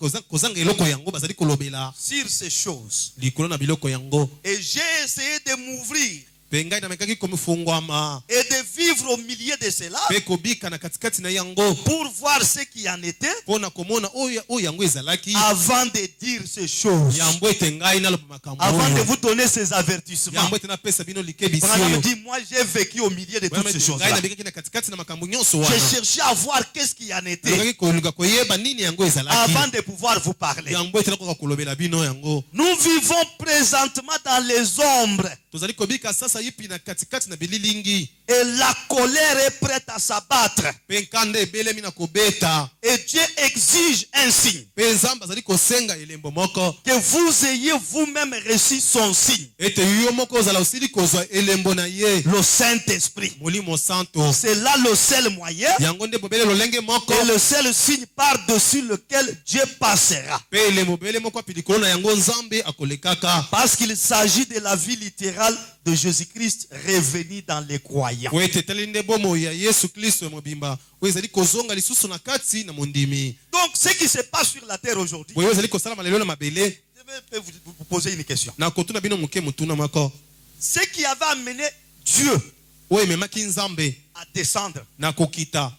eloko yango bazali kolobela Sur ces choses. likolo na biloko yango. Et j'ai essayé de m'ouvrir Pe ngai namekaki komifungwama et de vivre au milieu de cela pe kobika na katikati na yango pour voir ce qui en était pona komona oyo yango ezalaki avant de dire ces choses. yambo ete ngai naloba makambo Avant de oyo. vous donner ces avertissements. Yambo ete napesa bino likebisi Branham oyo. dit, moi j'ai vécu au milieu de toutes ces Ngai choses-là. nabikaki na katikati na makambo nyonso J'ai wana. cherché à voir qu'est-ce qui en était Nalukaki koluka koyeba nini yango ezalaki. avant de pouvoir vous parler. Yambo ete nakoka kolobela bino yango. Nous vivons présentement dans les ombres Tozali kobika sasa yipi na katikati na bililingi. et la colère est prête à s'abattre. Pe nkanda ebelemi na kobeta. Et Dieu exige un signe. Pe nzambe azali kosenga elembo moko. Que vous ayez vous-même reçu son signe. Ete yo moko ozala osili kozwa elembo na ye. Le Saint-Esprit. Molimo santo. C'est là le seul moyen Yango nde bobele lolenge moko. et le seul signe par-dessus lequel Dieu passera. Pe elembo bele moko api likolo na yango nzambe akolekaka. Parce qu'il s'agit de la vie littérale de Jésus-Christ revenu dans les croyants. Po ete etali nde bomo ya Yesu Kristo ya mobimba oyo ezali kozonga lisusu na kati na mondimi. Donc, ce qui se passe sur la terre aujourd'hui, Boyo ezali kosalama lelo na mabele. je vais vous poser une question. Na kotuna bino moke motuna moko. Ce qui avait amené Dieu Oyo ememaki nzambe à descendre na kokita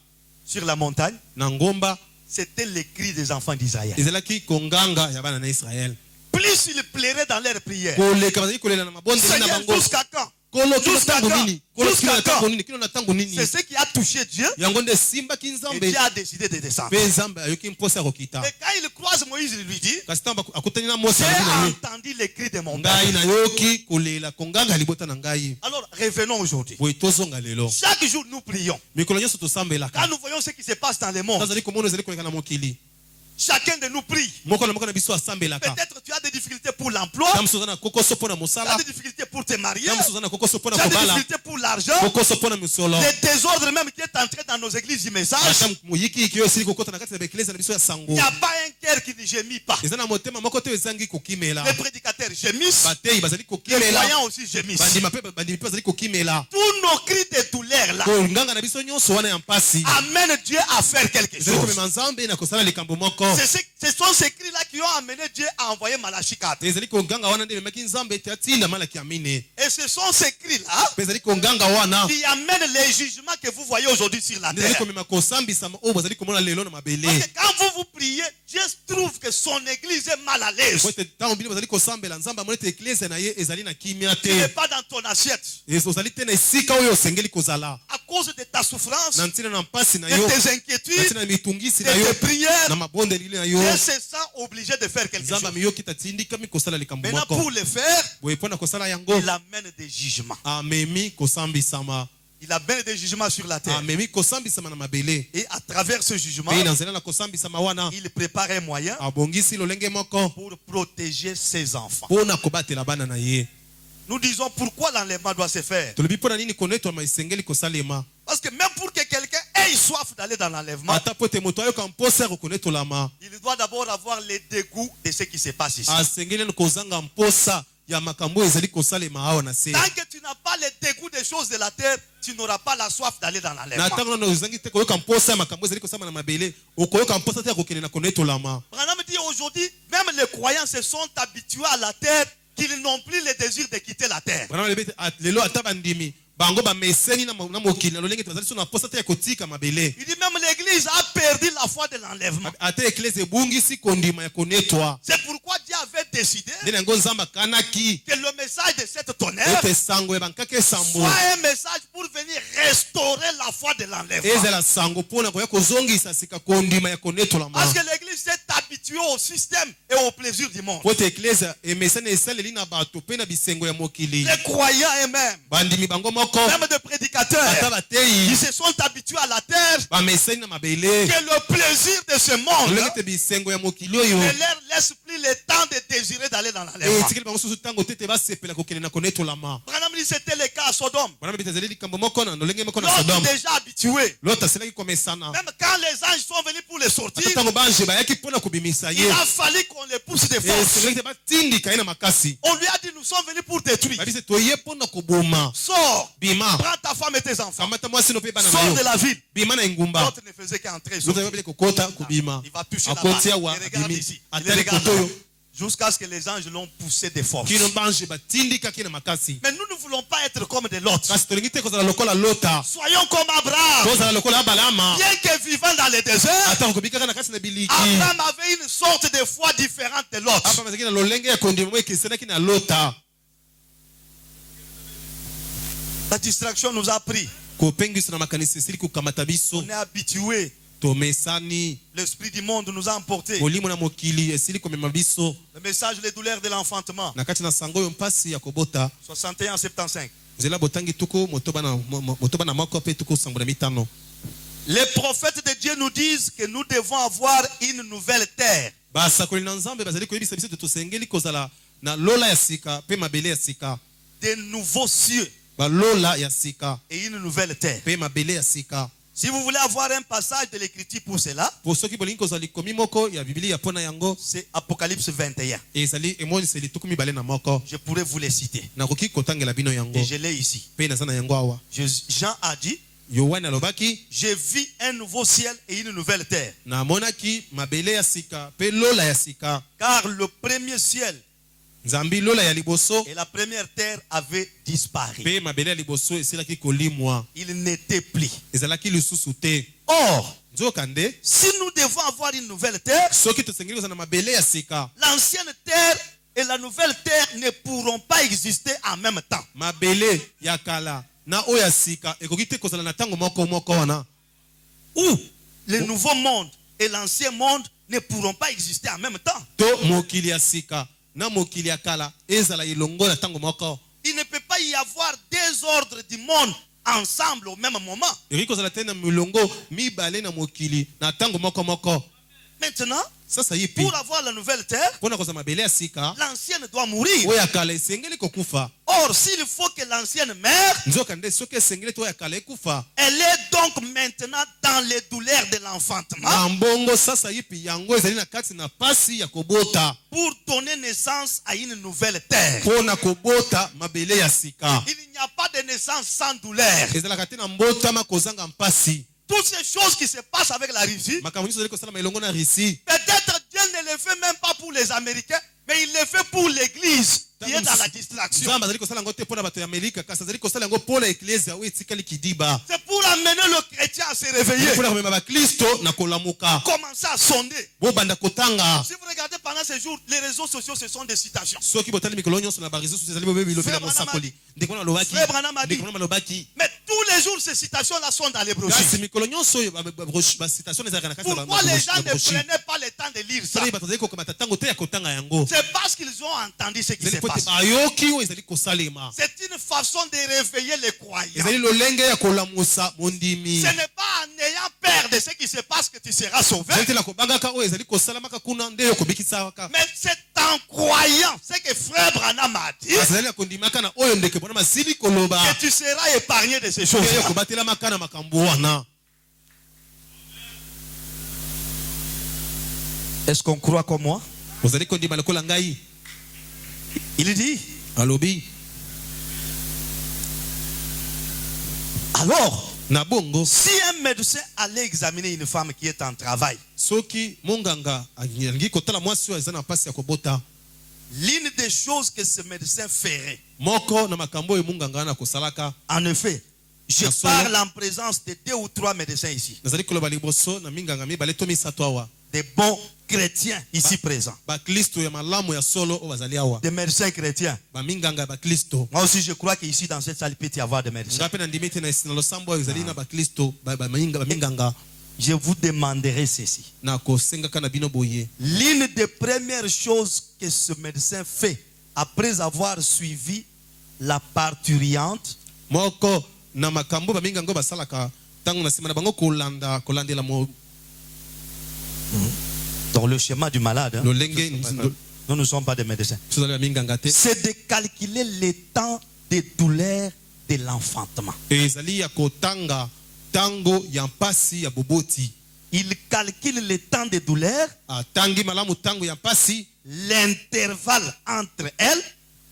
sur la montagne, na ngomba c'était les cris des enfants d'Israël. ezalaki konganga ya bana na Israel. Plus ils pleuraient dans leurs prières. Koleka bazali kolela na mabonde na Seigneur, bango. jusqu'à quand? Kolo kino Jusqu'à tango quand? nini? Kolo kino na Jusqu'à tango quand? nini? Kino na tango nini? C'est ce qui a touché Dieu Yango nde simbaki et nzambe. Dieu a décidé de descendre. Pe nzambe ayoki mposa kokita. Et quand il croise Moïse, il lui dit, Kasi tamba akutani na Mose j'ai na ye. entendu les cris de mon Ngai père. na yoki kolela konganga libota na ngai. Alors, revenons aujourd'hui. Boye tozonga lelo. Chaque jour, nous prions. Mikolo nyonso Quand tosambelaka. nous voyons ce qui se passe dans le monde, Tazali komona ezali koleka na mokili. chacun de nous prie. Moko na biso asambelaka. Peut-être tu as des difficultés pour l'emploi, Tamu sozana kokoso pona tu as mosala. des difficultés pour te marier, Tamu sozana kokoso pona tu as des kobala. difficultés pour l'argent, Kokoso pona misolo. le désordre même qui est entré dans nos églises du message. Ata muyiki ikiyo esili kokota na kati na eklezia na biso ya sango. Il n'y a pas un cœur qui ne gémit pas. Eza na motema moko te ezangi kokimela. Les prédicateurs gémissent, Batei bazali les kokimela. croyants aussi gémissent. Bandima pe bazali kokimela. Tous nos cris de douleur là Konganga na biso nyonso wana ya mpasi. amènent Dieu à faire quelque Ezali chose. komema nzambe na kosala likambo moko. Ce sont ces cris là qui ont amené Dieu à envoyer Malachie 4. Ezali konganga wana nde memaki nzambe ete atinda malaki ya mine. Et ce sont ces cris là Pe ezali konganga wana. qui amènent les jugements que vous voyez aujourd'hui sur la Ezali terre. komema kosambisa oyo bazali komona lelo na Parce mabele. que quand vous priez, Dieu trouve que son église est mal à l'aise. Po ete ntango bino bazali kosambela nzambe amoni ete eklezia na ye ezali na kimia Tu n'es te. pas dans ton assiette. Ozali te na esika oyo osengeli kozala. À cause de ta souffrance, Na ntina na mpasi na de yo. tes Na inquiétudes, ntina na mitungisi de na yo. tes prières, Na mabondeleli na yo. Dieu se sent obligé de faire quelque Nzambe chose. amiyoki tatindikami kosala likambo Maintenant, moko. pour le faire, Boye mpona kosala yango. il amène des jugements. Amemi kosambisama. Il amène des jugements sur la terre. Amemi kosambisama na mabele. Et à travers ce jugement, Pe na nzela na kosambisama wana. il prépare un moyen Abongisi lolenge moko. pour protéger ses enfants. Pona kobatela bana na ye. Nous disons pourquoi l'enlèvement doit se faire. Tolobi mpona nini konetwa esengeli kosalema. Parce que même pour que quelqu'un ait soif d'aller dans l'enlèvement, Ata po ete moto ayoka mposa ya kokonetolama. il doit d'abord avoir le dégoût de ce qui se passe ici. Asengeli na kozanga mposa ya makambo ezali kosalema awa na se. Tant que tu n'as pas le dégoût des choses de la terre, tu tu n'auras pas la soif d'aller dans na l'enlèvement. tango na ozangi te koyoka mposa ya makambo ezali kosama na mabele okoyoka mposa te ya kokende na konetolama. Branham dit aujourd'hui, même les croyants se sont habitués à la terre qu'ils n'ont plus le désir de quitter la terre. lelo ata bandimi bango bameseni na mokili na lolenge bazali so na mposa te ya kotika mabele. Il dit même l'église a perdu la foi de l'enlèvement. ata eklise ebungisi kondima ya konetwa. C'est pourquoi Dieu avait décidé nde yango nzambe akanaki que le message de cette tonnerre ete sango ebankaki esambo soit un message pour venir restaurer la foi de l'enlèvement. ezala sango mpona koya kozongisa sika kondima ya konetolama. Parce que l'église s'est habituée au système et au plaisir du monde. po ete eklise emesani esaleli na bato mpe na bisengo ya mokili. Les croyants eux-mêmes, bandimi bango moko même des prédicateurs, ata bateyi ils se sont habitués à la terre, bamesani na mabele que le plaisir de ce monde lolenge ete bisengo ya mokili oyo ne leur laisse plus le temps de désirer d'aller dans l'enlèvement. etikeli bango susu ntango te ete basepela kokende na konetolama. Branham dit c'était le cas à Sodome. wana bita ezali likambo moko na lolenge moko na L'autre sodome déjà habitué. loto aselaki komesana Même quand les anges sont venus pour les sortir, ata ntango bange bayaki mpona kobimisa il ye a fallu qu'on les pousse de force. esengeli ete batindika ye na makasi. On lui a dit nous sommes venus pour détruire. babise toye mpona koboma. Sors, bima prends ta femme et tes enfants, kamata mwasi no mpe bana na sors de yo la ville. bima na engumba. L'autre ne faisait qu'entrer. loto sortir. ayobele kokota kobima Il va toucher la akoti barre. awa Il regarde abimi ici. Il atali regarde koto là. oyo Jusqu'à ce que les anges l'ont poussé de force. kino bange batindikaki na makasi. Mais nous ne voulons pas être comme des lots. kasi tolingi te kozala lokola lota Soyons comme Abraham. tozala lokola abalama Bien que vivant dans le désert, ata kobikaka na kati na biliki. Abraham avait une sorte de foi différente de l'autre. apa bazalaki na lolenge ya kondima mo ekesenaki na lota. La distraction nous a pris. kopengwisa na makanisi esili kokamata biso On est habitué. tomesani. L'esprit du monde nous a emportés. molimo na mokili esili komema biso Le message, les douleurs de l'enfantement. na kati na sango oyo mpasi ya kobota 61-75. nzela botangi tuku motoba na moko mpe tuku sango na mitano. Les prophètes de Dieu nous disent que nous devons avoir une nouvelle terre. basakoli na nzambe bazali koyebisa biso ete tosengeli kozala na lola ya sika mpe mabele ya sika. De nouveaux cieux balola ya sika et une nouvelle terre. mpe mabele ya sika. Si vous voulez avoir un passage de l'écriture pour cela, po soki bolingi kozala likomi moko ya bibilia mpona yango c'est Apocalypse 21. ezali emoniseli tuku mibale na moko. Je pourrais vous les citer. nakoki kotangela bino yango Et je l'ai ici. mpe naza na yango awa. Jean a dit, yohane alobaki j'ai vu un nouveau ciel et une nouvelle terre. namonaki mabele ya sika mpe lola ya sika. Car le premier ciel nzambi lola ya liboso et la première terre avaient disparu. mpe mabele ya liboso esilaki kolimwa Il n'était plus. ezalaki lisusu te. Or, nzokande si nous devons avoir une nouvelle terre, soki tosengeli kozala na mabele ya sika l'ancienne terre et la nouvelle terre ne pourront pas exister en même temps. mabele ya kala na oyo ya sika ekoki te kozala na ntango moko wana. Ou le nouveau monde et l'ancien monde ne pourront pas exister en même temps. to mokili ya sika na mokili ya kala ezala elongo na ntango moko. Il ne peut pas y avoir deux ordres du monde ensemble au même moment. ekoki kozala te na milongo mibale na mokili na ntango moko. Maintenant, sasa yipi pour avoir la nouvelle terre, mpona kozala mabele ya sika l'ancienne doit mourir. oyo ya kala esengeli kokufa. Or, s'il faut que l'ancienne meure, nzokande soki esengeli te oyo ya kala ekufa elle est donc maintenant dans les douleurs de l'enfantement na mbongo sasa yipi yango ezali na kati na pasi ya kobota pour donner naissance à une nouvelle terre. mpona kobota mabele ya sika. Il n'y a pas de naissance sans douleur. ezalaka te na mbotama kozanga mpasi. Toutes ces choses qui se passent avec la Russie, makambo nyonso ezali kosalama elongo na Russie. peut-être Dieu ne le fait même pas pour les Américains, mais il le fait pour l'Église qui est dans la distraction. nzambe azali kosala yango te mpona bato ya amerika kasi azali kosala yango mpona eklesia oyo etikali kidiba. C'est pour amener le chrétien à se réveiller, mpona komema bakristo na kolamuka commencer à sonder. bobanda kotanga. Si vous regardez pendant ces jours, les réseaux sociaux, ce sont des citations. soki botali mikolo nyonso na bareseau soso ezali bobebilobela Frère Branham mosakoli ndeko wana alobaki Frère Branham a dit. ndeko wana alobaki Mais tous les jours, ces citations-là sont dans les kasi brochures. mikolo nyonso oyo basitation ezalaka na kati Pourquoi les gens ne prenaient pas le temps de lire ça? bato azali kokamata ntango te ya kotanga yango. C'est parce qu'ils ont entendu ce qui se ezali po ete passe. bayoki oyo ezali kosalema. C'est une façon de réveiller les croyants. ezali lolenge ya kolamusa mondimi. Ce n'est pas en ayant peur de ce qui se passe que tu seras sauvé. ezali te na kobangaka oyo ezali kosalamaka kuna nde yo kobikisaka. Mais c'est en croyant ce que frère Branham a dit kasi ezali ya kondimaka na oyo ndeke bona masili koloba que tu seras épargné de ces choses. yo kobatelamaka na makambo wana. Est-ce qu'on croit comme moi? ozali kondima lokola ngai. Il dit alobi Alors, na bongo si un médecin allait examiner une femme qui est en travail, soki monganga alingi kotala mwasi oyo aza na mpasi ya kobota, l'une des choses que ce médecin ferait, moko na makambo oyo monganga na kosalaka, en effet, je Na solo. parle en présence de 2 ou 3 médecins ici, nazali koloba liboso na minganga mibale to misato awa, des bons chrétiens ici présents, baklisto ya malamu ya solo oyo bazali awa, des médecins chrétiens. baminganga ya baklisto. Moi aussi, je crois qu'ici, dans cette salle, il peut y avoir des médecins. Ngape na ndimi te na losambo oyo ezali na baklisto baminganga, Je vous demanderai ceci. na kosengaka na bino boye. L'une des premières choses que ce médecin fait, après avoir suivi la parturiente, Moko na makambo baminganga basalaka tango na sima na bango kolandela dans le schéma du malade, hein, lolenge nous ne sommes pas des médecins, tozali baminganga te, c'est de calculer le temps de douleur de l'enfantement. ezali ya kotanga tango ya mpasi ya boboti. Il calcule le temps de douleur, Atangi malamu tango ya mpasi l'intervalle entre elles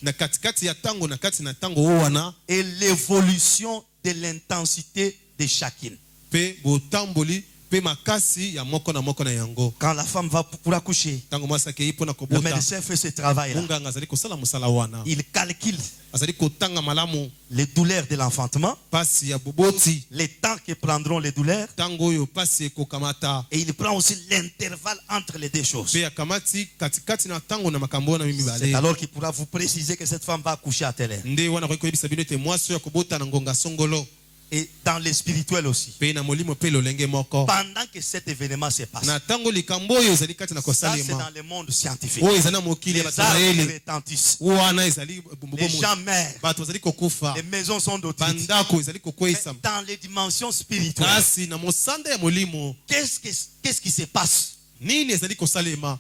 na katikati ya tango na kati na tango oyo wana, et l'évolution de l'intensité de chacune. pe botamboli pe makasi ya moko na yango. Quand la femme va pour accoucher, Tango mwasi akei mpo na le kobota, médecin fait ce travail-là. monganga azali kosala mosala wana, Il calcule azali kotanga malamu les douleurs de l'enfantement, pasi ya boboti, les temps que prendront les douleurs, tango oyo pasi ekokamata, et il prend aussi l'intervalle entre les deux choses. pe akamati katikati na tango na makambo wana C'est mibale. alors qu'il pourra vous préciser que cette femme va accoucher à telle heure. Nde wana koki koyebisa bino ete mwasi oyo akobota na ngonga songolo, Et dans le spirituel aussi. pe na molimo pe lolenge moko. Pendant que cet événement se passe, Na tango likambo oyo ezali kati na ça c'est kosalema, dans le monde scientifique. oyo ezali na mokili ya Les bato arbres mayele, retentissent, wana ezali les gens meurent, bato bazali kokufa, les maisons sont dotées. bandako ezali Mais kokweyisa. dans les dimensions spirituelles, Kasi na mosanda ya molimo, qu'est-ce qui se passe? nini ezali kosalema,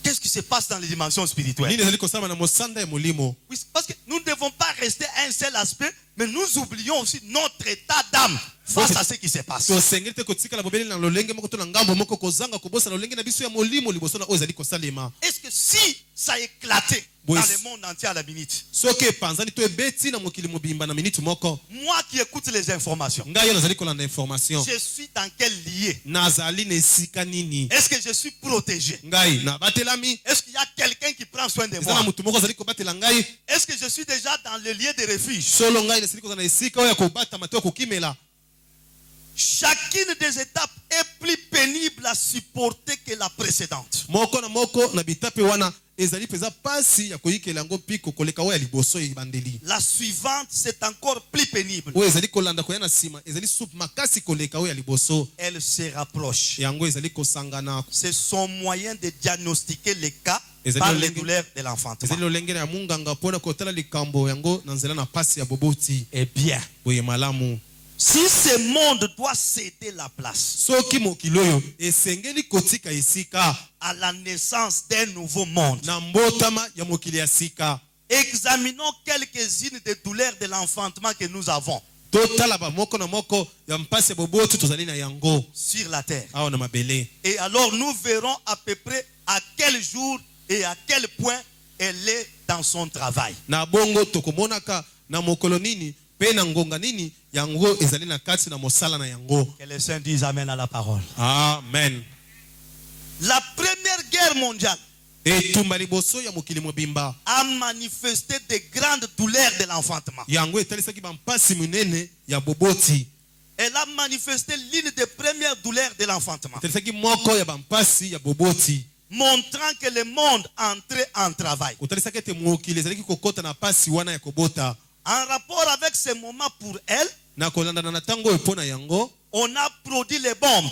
Qu'est-ce qui se passe dans les dimensions spirituelles? nini ezali kosalema na mosanda ya molimo. Oui, parce que nous ne devons pas rester à un seul aspect, mais nous oublions aussi notre état d'âme face à ce qui se passe. tosengeli te kotikala bobeli na lolenge moko to na ngambo moko kozanga kobosa lolenge na biso ya molimo liboso na oyo ezali kosalema. Est-ce que si ça éclatait Oui. dans le monde entier à la minute, Soki epanzani to ebeti na mokili mobimba na minute moko, moi qui écoute les informations, ngai yo nazali kolanda information, je suis dans quel lieu? nazali na esika nini, Est-ce que je suis protégé? ngai na batelami, Est-ce qu'il y a quelqu'un qui prend soin de eza na moi? mutu moko azali kobatela ngai, Est-ce que je suis déjà dans le lieu de refuge? solo ngai nasili kozala na esika oyo ya kobatama to ya kokimela. Chacune des étapes est plus pénible à supporter que la précédente. Moko na moko na bitape wana ezali peza pasi ya koyikela yango mpiko koleka oyo ya liboso ebandeli. La suivante, c'est encore plus pénible. Oyo ezali kolanda koya na nsima ezali supu makasi koleka oyo ya liboso, Elle se rapproche. yango ezali kosangana. C'est son moyen de diagnostiquer les cas Et par c'est les le- douleurs de l'enfantement. ezali lolenge ya munganga mpona kotala likambo yango na nzela na pasi ya boboti. Eh bien, Boye malamu, si ce monde doit céder la place soki mokili oyo esengeli kotika esika à la naissance d'un nouveau monde, na mbotama ya mokili ya sika, examinons quelques-unes des douleurs de l'enfantement que nous avons totala bamoko na moko ya mpasi ya boboti tozali na yango sur la terre. awa na mabele. Et alors nous verrons à peu près à quel jour et à quel point elle est dans son travail. Na bongo tokomonaka na mokolo nini pe na ngonga nini yango ezali na kati na mosala na yango. Que les saints disent amen à la parole. Amen. La première guerre mondiale Etumba liboso ya mokili mobimba a manifesté de grandes douleurs de l'enfantement. yango etalisaki bampasi minene ya boboti, Elle a manifesté l'une des premières douleurs de l'enfantement, etalisaki moko ya bampasi ya boboti, montrant que le monde entrait en travail. kotalisaki ete mokili ezalaki kokota na pasi wana ya kobota. En rapport avec ce moment pour elle, Na kolandana na tango oyo mpo na yango on a produit les bombes.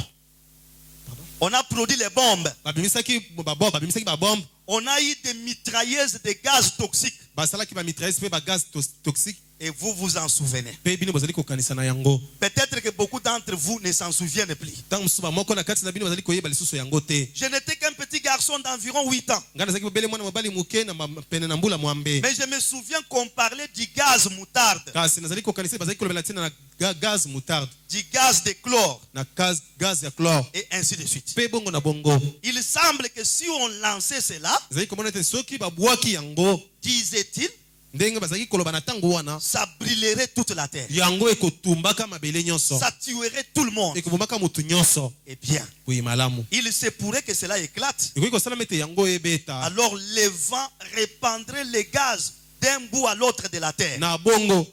On a produit les bombes. babimisaki babombe, On a eu des mitrailleuses de gaz toxiques. basalaki bamitraise mpe bagaz toxique, Et vous vous en souvenez. mpe bino bazali kokanisa na yango. Peut-être que beaucoup d'entre vous ne s'en souviennent plus. Ntango mosusu bamoko na kati na bino bazali koyeba lisusu yango te. Je n'étais qu'un petit garçon d'environ 8 ans. Ngai nazalaki bobele mwana mobali moke na pene na mbula mwambe, Mais je me souviens qu'on parlait du gaz moutarde, kasi nazali kokanisa bazali kolobela ntina na gaz moutarde, du gaz de chlore, na gaz ya chlore, et ainsi de suite. mpe bongo na bongo. Il semble que si on lançait cela, Ezali komona ete soki babwaki yango, disait-il, ndenge bazalaki koloba na ntango wana ça brûlerait toute la terre. yango ekotumbaka mabele nyonso Ça tuerait tout le monde. ekobomaka mutu nyonso Eh bien, boye malamu il se pourrait que cela éclate. ekoki kosalama ete yango ebeta Alors les vents répandraient les gaz d'un bout à l'autre de la terre. na bongo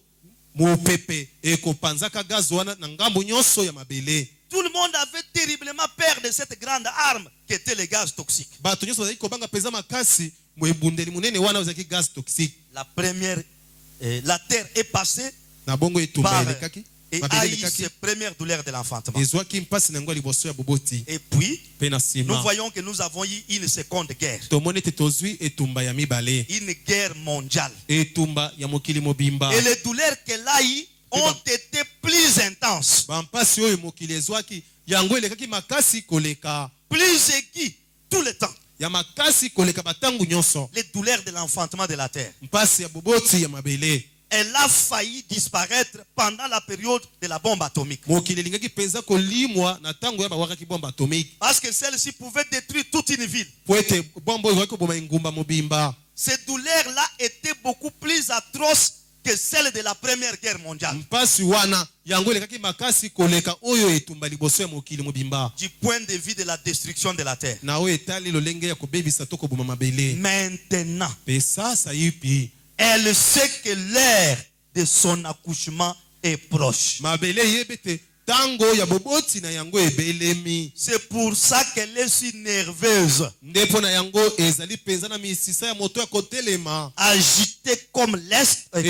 mopepe ekopanzaka gaz wana na ngambo nyonso ya mabele. Tout le monde avait terriblement peur de cette grande arme qui était le gaz toxique. bato nyonso bazalaki kobanga mpenza makasi mo ebundeli monene wana ozalaki gaz toxique. La terre est passée na bongo etumba par elekaki et mabele a eu elekaki ses premières douleurs de l'enfantement. ezwaki mpasi na yango ya liboso ya boboti Et puis, mpe na nous nsima voyons que nous avons eu une seconde guerre. tomoni ete tozwi etumba ya mibale Une guerre mondiale. etumba ya mokili mobimba. Et les douleurs qu'elle a eues ont été plus intenses, bampasi oyo mokili ezwaki yango elekaki makasi koleka plus aiguës tout le temps. ya makasi koleka batangu nyonso. Les douleurs de l'enfantement de la terre. mpasi ya boboti ya mabele Elle a failli disparaître pendant la période de la bombe atomique. mokili elingaki mpenza kolimwa na ntango ya bawakaki bombe atomike Parce que celle-ci pouvait détruire toute une ville. po ete bombe oyo ezwaki koboma engumba mobimba. Ces douleurs-là étaient beaucoup plus atroces que celles de la Première Guerre mondiale. mpasi wana yango elekaki makasi koleka oyo etumba liboso ya mokili mobimba Du point de vue de la destruction de la terre. na oyo etali lolenge ya kobebisa to koboma mabele. Maintenant, mpe sasa yipi elle sait que l'heure de son accouchement est proche. mabele eyeba ete ntango ya boboti na yango ebelemi. C'est pour ça qu'elle est si nerveuse, nde mpo na yango ezali mpenza na misisa ya moto ya kotelema agitée comme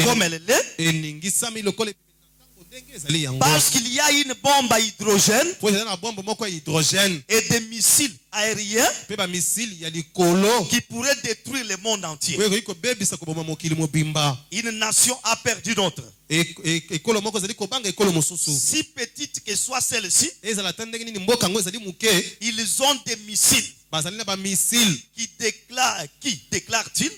comme elle l'est, eningisami lokola ntango ndenge ezali yango parce qu'il y a une bombe à hydrogène po ezali na bombe moko ya hydrogène et des missiles aériens mpe bamisili ya likolo qui pourraient détruire le monde entier. oyo ekoki kobebisa koboma mokili mobimba. Une nation a perdu d'autres. ekolo moko ezali kobanga ekolo mosusu. Si petite que soit celle-ci, ezala ata ndenge nini mboka yango ezali moke ils ont des missiles bazali na bamisile qui déclarent-ils,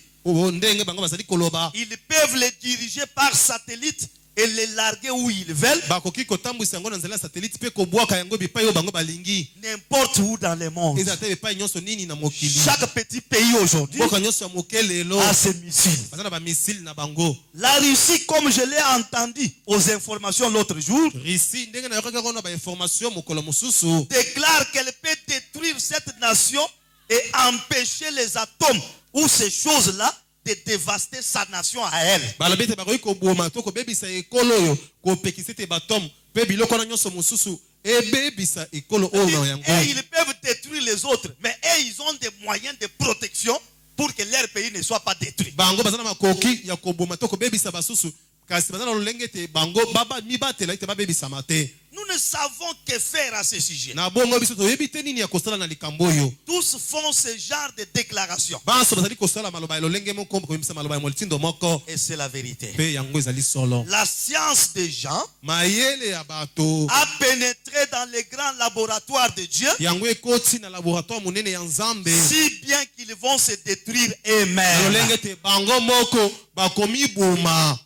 ndenge bango bazali koloba ils peuvent les diriger par satellite et les larguer où ils veulent, bakoki kotambwisa yango na nzela ya satelite mpe kobwaka yango bipai oyo bango balingi. n'importe où dans le monde. ezala te bipai nyonso nini na mokili. Chaque petit pays aujourd'hui mboka nyonso ya moke lelo a ses missiles. baza na bamisile na bango. La Russie, comme je l'ai entendu aux informations l'autre jour, Russie ndenge nayokaki yango na bainformation mokolo mosusu déclare qu'elle peut détruire cette nation et empêcher les atomes ou ces choses-là de dévaster sa nation à elle. balobi ete bakoki koboma to kobebisa ekolo oyo kopekisa ete batome mpe biloko wana nyonso mosusu ebebisa ekolo oyo na yango. Et ils peuvent détruire les autres, mais eux, ils ont des moyens de protection pour que leur pays ne soit pas détruit. bango baza na makoki ya koboma to kobebisa basusu kasi baza na lolenge ete bango mibatela ete babebisama te. Nous ne savons que faire à ce sujet. na bongo biso toyebi te nini ya kosala na likambo oyo. Tous font ce genre de déclaration. banso bazali kosala maloba ya lolenge moko koyebisa maloba ya molitindo moko Et c'est la vérité. mpe yango ezali solo. La science des gens mayele ya bato a pénétré dans les grands laboratoires de Dieu, yango ekoti na laboratoire monene ya nzambe si bien qu'ils vont se détruire na eux-mêmes. lolenge ete bango moko bakomi boma.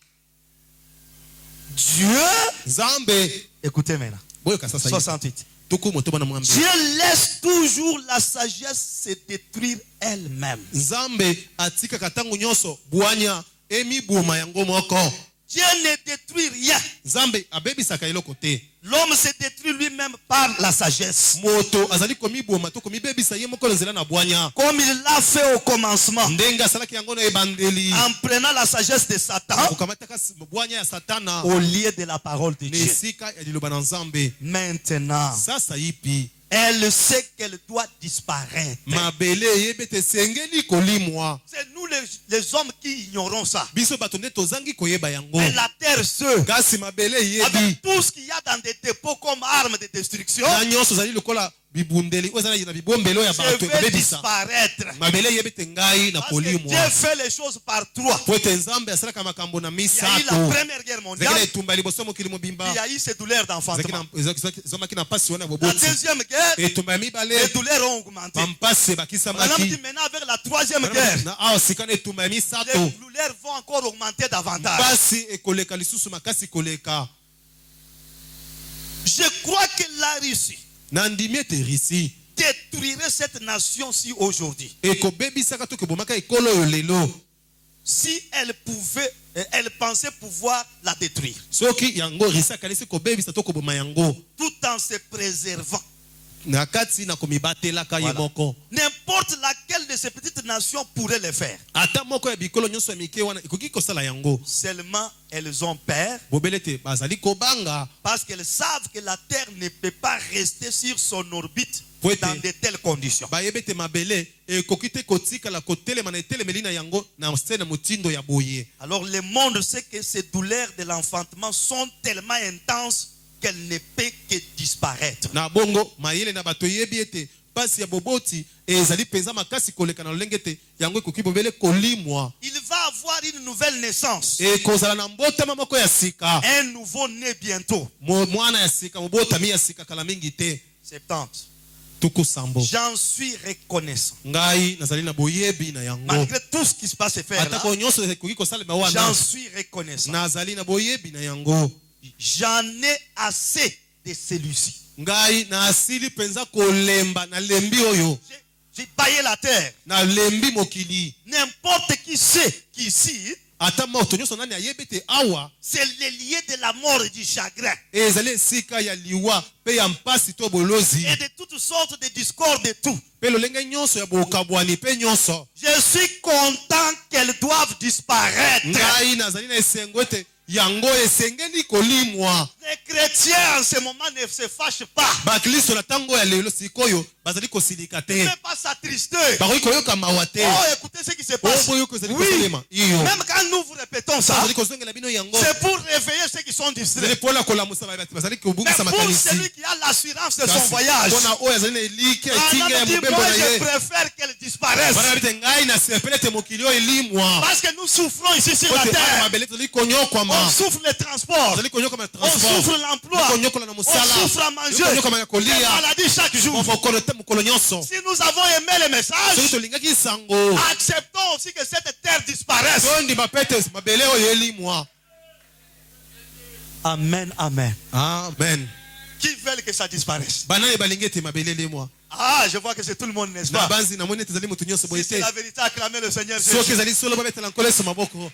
Dieu, nzambe écoutez maintenant, boyoka sasa 68. tuku moto bana mwambe. Dieu laisse toujours la sagesse se détruire elle-même. nzambe atikaka ntango nyonso bwanya emibuma yango moko. Dieu ne détruit rien. nzambe abebisaka eloko te. L'homme se détruit lui-même par la sagesse. moto azali komiboma to komibebisa ye moko na nzela na bwanya Comme il l'a fait au commencement, ndenge asalaki yango na ebandeli. en prenant la sagesse de Satan kokamataka bwanya ya satana au lieu de la parole de na Dieu. esika ya liloba na nzambe. Maintenant, sasa yipi elle sait qu'elle doit disparaître. mabele eyebe ete esengeli kolimwa. C'est nous les hommes qui ignorons ça. biso bato nde tozangi koyeba yango. Mais la terre seule, kasi mabele eyebi avec tout ce qu'il y a dans des dépôts comme armes de destruction, na nyonso ezali lokola bibundeli oyo ezali na bibombelo ya je bato vais ebebisa. disparaître. mabele eyeba ete ngai na Parce que kolimwa. Dieu fait les choses par trois. po ete nzambe asalaka makambo na Il y a eu misato. la première guerre ezalaki na mondiale, etumba liboso ya mokili mobimba. il y a eu ces douleurs d'enfantement. ezwamaki na mpasi wana ya La boboti. deuxième guerre, etumba ya les mibale douleurs ont augmenté. bampasi Madame ebakisamaki. dit maintenant avec la troisième guerre, na awa sika na etumba ya les misato douleurs vont encore augmenter davantage. mpasi ekoleka lisusu makasi koleka. Je crois que la Russie na ndimi ete risi détruirait cette nation-ci aujourd'hui. ekobebisaka to kebomaka ekolo oyo lelo. si elle pouvait, elle pensait pouvoir la détruire. soki yango risa kalisi kobebisa to koboma yango Tout en se préservant. na kati na komibatelaka ye Voilà. moko N'importe laquelle de ces petites nations pourrait le faire. ata moko ya bikolo nyonso ya mike wana ikoki kosala yango Seulement, elles ont peur bobele te bazali kobanga parce qu'elles savent que la Terre ne peut pas rester sur son orbite Oui, dans de telles conditions. bayebe te mabele ekoki te kotikala kotelema na etelemeli na yango na se na motindo ya boye. Alors le monde sait que ces douleurs de l'enfantement sont tellement intenses qu'elles ne peuvent que disparaître. Na bongo mayele na bato yebi ete pasi ya boboti ezali penza makasi koleka na lolenge te yango ekoki bobele kolimwa Il va avoir une nouvelle naissance, ekozala na mbotama moko ya sika un nouveau né bientôt. mwana ya sika mobotami ya sika kala mingi te 70. tuku sambo. J'en suis reconnaissant. Ngai nazali na boyebi na yango Malgré tout ce qui se passe faire là, atako nyonso ekoki kosalema wana j'en suis reconnaissant. nazali na boyebi na yango J'en ai assez de celui-ci. ngai na asili penza kolemba na lembi oyo J'ai baillé la terre. na lembi mokili N'importe qui sait qu'ici, ata moto nyonso nani ayebi te awa c'est le lieu de la mort et du chagrin. ezali esika ya liwa mpe ya mpasi to bolozi Et de toutes sortes de discordes et tout. mpe lolenge nyonso ya bokabwani mpe nyonso Je suis content qu'elles doivent disparaître. ngai nazali na esengo ete yango esengeli kolimwa. Les chrétiens en ce moment ne se fâchent pas. bakristo na ntango ya lelo sikoyo bazali kosilika te Ne faites pas s'attrister. bakoki koyoka mawa te Oh, écoutez ce qui se passe. oboyoka ezali Oui. kosalema iyo Même quand nous vous répétons ça, bazali kozongela bino yango c'est pour réveiller ceux qui sont ezali distraits. mpona kolamusa bato bazali Mais kobungisa pour makanisi celui qui a l'assurance de son kasi voyage, mpona oyo azali na eliki ya ah, etinga non, ya dit, mobembo moi na je ye préfère qu'elle disparaisse. bana bite ngai nasepele ete mokili oyo elimwa Parce que nous souffrons ici sur po la te ana terre. mabele tozali konyokwama On souffre le transport. tozali konyokwama na On souffre transport l'emploi. konyokola na On mosala souffre à manger. konyokwama ya Des kolia maladies chaque jour. mokolo te mokolo nyonso Si nous avons aimé le soki message, tolingaki sango acceptons aussi que cette terre disparaisse. tondima pe ete mabele oyo elimwa. Amen, amen. Amen. Qui veulent que ça disparaisse? Banani balingi ete mabele elimwa. Ah, je vois que c'est tout le monde, n'est-ce Na pas? banzi namoni ete ezali moto nyonso boye Si c'est te la vérité, acclamez le Seigneur soki Jésus. ezali solo babetela nkolo yesu maboko.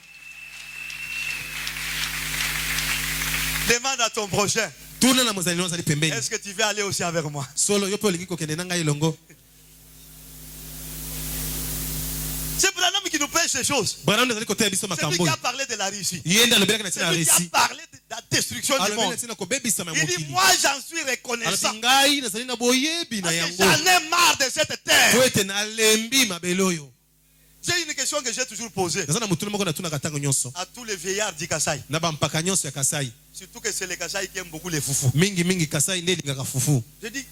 Demande à ton prochain, Tuna na mozali azali pembeni est-ce que tu veux aller aussi avec moi? solo yo mpe olingi kokende na ngai elongo. C'est Branham qui nous pêche ces choses. Branham azali koteya biso C'est lui makambo qui a oyo parlé de la Russie. ye nde alobelaki na ntina C'est ya lui qui a resi parlé de la destruction du alobeli na monde. ntina kobebisama ya Il dit, mokili moi j'en suis reconnaissant. alobi ngai nazali na boyebi na Parce que yango j'en ai marre de cette po terre. ete nalembi mabele oyo. J'ai une question que j'ai toujours posée naza na motuna moko natunaka ntango nyonso à tous les vieillards du Kasaï. na bampaka nyonso ya kasai Surtout que c'est les Kasaï qui aiment beaucoup les foufous. mingi kasai nde elingaka fufu. Je dis,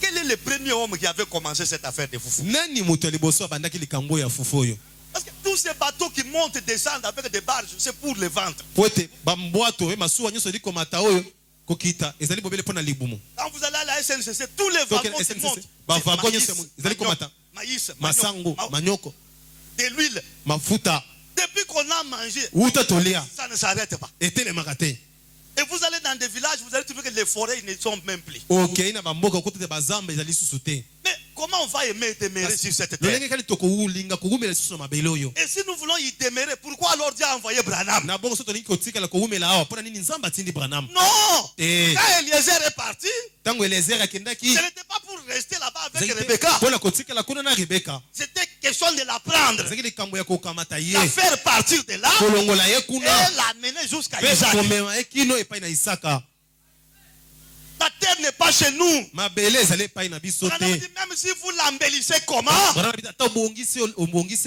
quel est le premier homme qui avait commencé cette affaire de foufous? nani moto ya liboso abandaki likambo oyo ya fufu oyo Parce que tous ces bateaux qui montent et descendent avec des barges, c'est pour le ventre. po ete bambwato masuwa nyonso eli komata oyo kokita ezali bobele mpo na libumu. Quand vous allez à la SNCC, tous les Donc, wagons qui SNCC, montent. bah, c'est wagon, maïs, c'est mon- ils allaient comment attendre? maïs, Masango manioc, manyoko de l'huile. mafuta Depuis qu'on a mangé, uta tolia ça ne s'arrête pas. etelemaka te. Et vous allez dans des villages, vous allez trouver que les forêts ne sont même plus. okei na bamboka okota te bazamba ezali lisusu te. Mais comment on va aimer demeurer sur cette terre? lolenge kani tokowulinga kowumela lisusu na mabele oyo Et si nous voulons y demeurer, pourquoi alors Dieu a envoyé Branham? na bongo so tolingi kotikala kowumela awa mpona nini nzambe atindi branam. Non! Eh. Quand Eliezer est parti, ntango elezer akendaki ce n'était pas pour rester là-bas avec Rebecca. mpona kotikala kuna na rebeka C'était question de la prendre, ezalaki likambo ya kokamata ye la faire partir de là kolongola ye et kuna l'amener jusqu'à mpe Isaac. komema ye kino epai na isaka. La terre n'est pas chez nous. mabele ezali epai na biso Branham te. dit, même si vous l'embellissez comment, Branham abi ata obongisi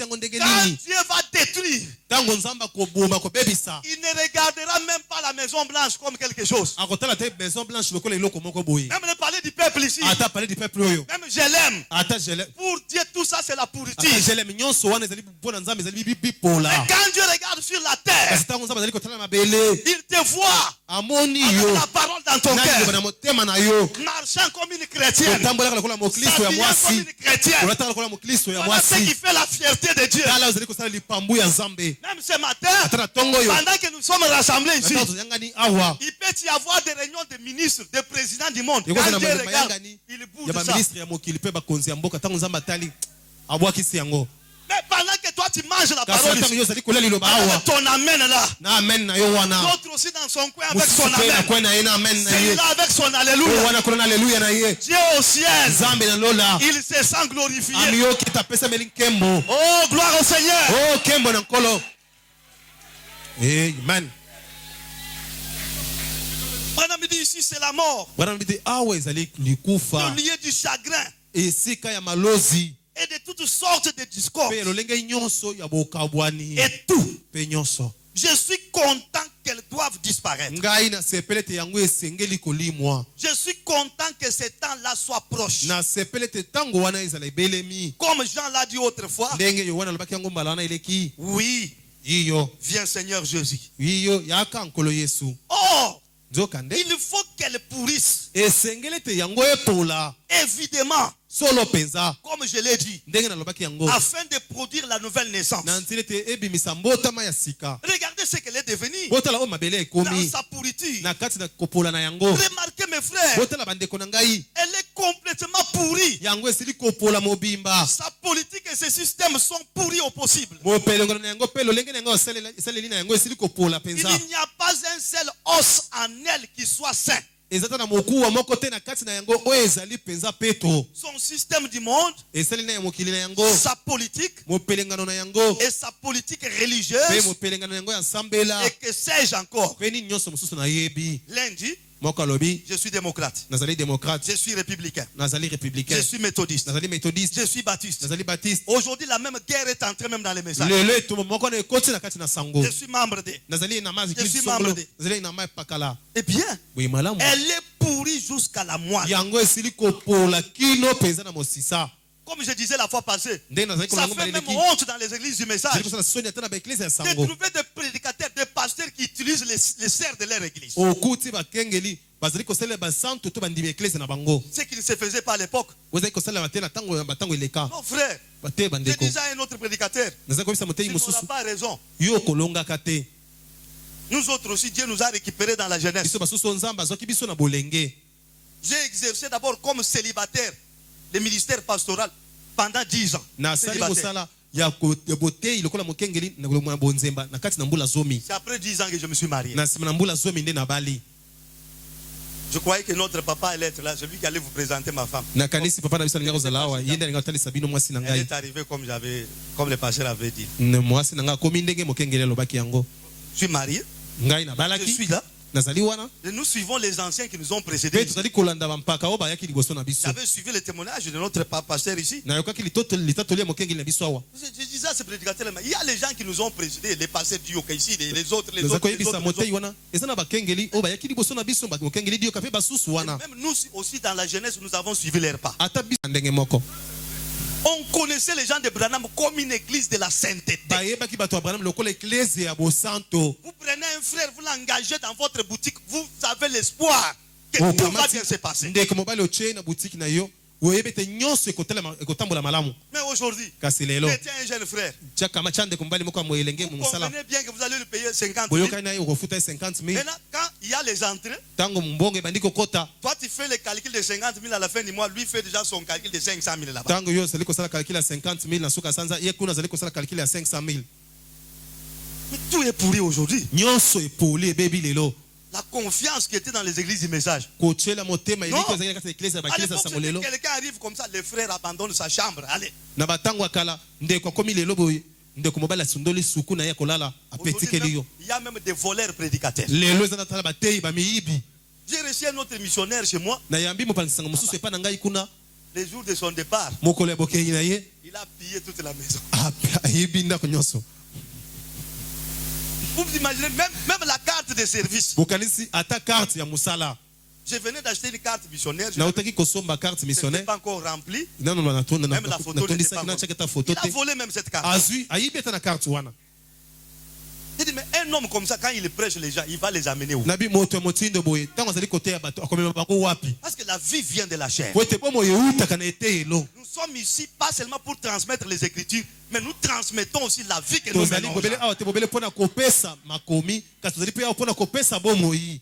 yango ndenge quand nini Dieu va détruire, ntango nzambe akoboma kobebisa il ne regardera même pas la Maison Blanche comme quelque chose. akotala te maison blanche lokola eloko moko boye. Même le palais du peuple ici, ata pale du peuple oyo même je l'aime. ata jelem Pour Dieu, tout ça c'est la pourriture. nyonso wana ezali mpo na nzambe ezali Mais bipola. quand Dieu regarde sur la terre, kasi ntango nzambe azali kotala mabele il te voit amoni avec yo la parole dans ton nani cœur, na motema na yo marchant comme une chrétienne, otambolaka lokola mokristo ya s'habillant comme mwasi une chrétienne. olataka lokola mokristo ya Voilà ce mwasi qui fait la fierté de Dieu. tala ozali kosala lipambu ya nzambe. Même ce matin, ata na ntongo oyo pendant que nous sommes rassemblés ici, ntango toyangani awa il peut y avoir des réunions de ministres, de présidents du monde. Quand ekozala Dieu na regarde, mayangani il ya bouge ça. baministre ya mokili mpe bakonzi ya mboka ntango nzambe atali abwakisi yango. Mais pendant que toi tu manges la kasi parole ntango ici. yo ozali kolia liloba Avec awa ton amen là. na amen na yo wana L'autre aussi dans son coin avec son mosusu mpe na amen. kwe na ye na amen na ye Celui-là avec son oyo alléluia. wana kuna na aleluya na ye Dieu au ciel. nzambe na lola Il se sent glorifié. amiyoki ete apesameli nkembo Oh, gloire au Seigneur. o nkembo na nkolo amen. Branham dit ici, c'est la mort. wana mbi te awa ezali likufa Le lieu du chagrin esika ya malozi et de toutes sortes de discordes. mpe ya lolenge nyonso ya bokabwani Et tout. mpe nyonso Je suis content qu'elles doivent disparaître. ngai nasepeli ete yango esengeli kolimwa Je suis content que ce temps-là soit proche. nasepeli ete ntango wana ezala ebelemi Comme Jean l'a dit autrefois. ndenge yohana alobaki yango mbala wana eleki Oui, yiyo viens Seigneur Jésus. yiyo yaka nkolo yesu Or, nzokande il faut qu'elle pourrisse. esengeli ete yango epola Évidemment, solo mpenza comme je l'ai dit, ndenge nalobaki yango afin de produire la nouvelle naissance. na ntina ete ebimisa mbotama ya sika Regardez ce qu'elle est devenue botala oyo mabele dans ekomi sa pourriture. na kati na kopola na yango Remarquez mes frères, botala bandeko na ngai elle est complètement pourrie. yango esili kopola mobimba Sa politique et ses systèmes sont pourris au possible. mopelengolo na yango mpe lolenge na yango esaleli na yango esili kopola Il mpenza n'y a pas un seul os en elle qui soit sain. eza ta na mokuwa moko te na kati na yango oyo ezali mpenza peto Son système du monde, esali na ya mokili na yango sa politique mopelengano na yango et sa politique mpe religieuse mopelengano na yango ya nsambela et que sais-je encore. mpe nini nyonso mosusu nayebi Lundi, moko alobi je suis démocrate, nazali démocrate je suis républicain, nazali je républicain suis méthodiste, nazali méthodiste je suis baptiste. nazali baptiste Aujourd'hui, la même guerre est entrée même dans les messages. lelo etumbu moko na ekoti na kati na sango Je suis membre de. nazali na Je suis membre de. nazali na mai pakala Eh bien, boye malamu elle est pourrie jusqu'à la moelle. yango esili kopola kino mpenza na mosisa Comme je disais la fois passée, ndenge nazali ça kolongo fait même baleleki honte dans les églises du zali message kosala soni ata na baeglise ya de sango trouver des prédicateurs, des pasteurs qui utilisent les serres de leur église. okuti bakengeli bazali kosalela basantu to bandimi ya eglise na bango Ce qui ne se faisait pas à l'époque. ozali kosalela te na batango eleka Non, frère, bate je bandeko disais à un autre prédicateur, nazali kobisa tu motei n'auras mosusu pas raison. yo okolongaka te Nous autres aussi, Dieu nous a récupérés dans la jeunesse. biso basusu nzambe azwaki biso na bolenge J'ai exercé d'abord comme célibataire le ministère pastoral pendant 10 ans. nasali Célibataire. mosala ya botei lokola mokengeli na bonzemba na kati na mbula zomi C'est après 10 ans que je me suis marié. na nsima na mbula zomi nde nabali Je croyais que notre papa allait être là, celui qui allait vous présenter ma femme. nakanisi papa na biso alinga kozala awa ye nde alinga kotalisa bino mwasi na Elle ngai est arrivée comme le pasteur avait dit. mwasi na ngai akomi ndenge mokengeli alobaki yango Je suis marié, ngai je nabalaki suis là. nazali wana Et nous suivons les anciens qui nous ont mpe précédés. tozali kolanda bampaka oyo bayaki liboso na biso J'avais suivi le témoignage de notre pasteur ici. nayokaki litatoli ya mokengeli na biso awa Je disais à ce prédicateur, il y a les gens qui nous ont précédés, les pasteurs du Yoka ici, les autres, les naza autres. Les koyebisa autres, motei wana eza na bakengeli oyo bayaki liboso na biso mokengeli dioka mpe basusu wana Même nous aussi, dans la jeunesse, nous avons suivi leurs pas. ata biso na ndenge moko On connaissait les gens de Branham comme une église de la sainteté. bayebaki bato ya branam lokola eklese ya bosanto Vous prenez un frère, vous l'engagez dans votre boutique, vous avez l'espoir que tout va okamati bien se passer. ndeko mobali otie na butiki na yo oyebi ete nyonso ekotambola malamu Mais aujourd'hui, kasi lelo mettez un jeune frère. tiakama tia ndeko mobali moko ya moelenge Vous mosala comprenez bien que vous allez lui payer 50 000. boyokani na ye okofuta ye 50 000 Maintenant, quand il y a les entrées, ntango mbongo ebandi kokota toi tu fais le calcul de 50 000 à la fin du mois, lui fait déjà son calcul de 500 000 là-bas. ntango yo ozali kosala kalkile ya 50 000 na suka sanza ye kuna azali kosala kalkile ya 500 000 Mais tout est pourri aujourd'hui. nyonso epoli ebebi lelo La confiance qui était dans les églises du message. kotiela motema Non. eleki ozali kati ya eklese ya À baklese ya l'époque, sango c'était lelo quelqu'un arrive comme ça, le frère abandonne sa chambre. Allez. na batango ya kala ndeko akomi lelo boye ndeko mobali asundoli suku na ye kolala Aujourd'hui, apetikeli même, yo il y a même des voleurs prédicateurs. lelo eza na tala bateyi bamiyibi J'ai reçu un autre missionnaire chez moi. nayambi mopanzi sango mosusu epa na ngai kuna Le jour de son départ, mokolo ya bokei na ye il a pillé toute la maison. ayibi ndako nyonso Vous vous imaginez, même la carte de service. bokanisi ata karte ya mosala Je venais d'acheter une carte missionnaire. Je nautaki kosomba karte n'étais missionnaire pas encore remplie. nano Même la photo n'était pas natondisaki encore. natiaki ata foto Il a te volé même cette carte. azwi ayibi ata na karte wana J'ai dit, mais un homme comme ça, quand il prêche les gens, il va les amener où? nabi moto ya motindo boye ntango azali koteya bato akomema bango wapi Parce que la vie vient de la chair. po ete bomo eutaka na eteyelo Nous sommes ici pas seulement pour transmettre les Écritures, mais nous transmettons aussi la vie que nous tozali menons. bobele awa te bobele mpona kopesa makomi kasi tozali mpe awa mpona kopesa bomoi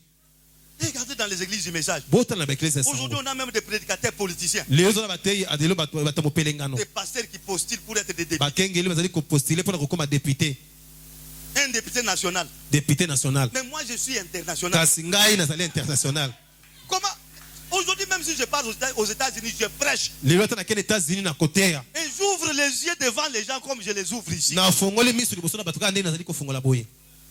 Regardez dans les églises du message. Botana ba église sango. Aujourd'hui, on a même des prédicateurs politiciens. Les autres batay adelo batamo pelengano. Des pasteurs qui postulent pour être des députés. Bakengeli bazali ko postuler pour comme député. Un député national. Député national. Mais moi, je suis international. Kasingai nazali international. Comment? Aujourd'hui, même si je parle aux États-Unis, je prêche. Les autres na ken États-Unis na côté. Et j'ouvre les yeux devant les gens comme je les ouvre ici. Na fongoli miso liboso na batuka ndeni nazali ko fongola boye.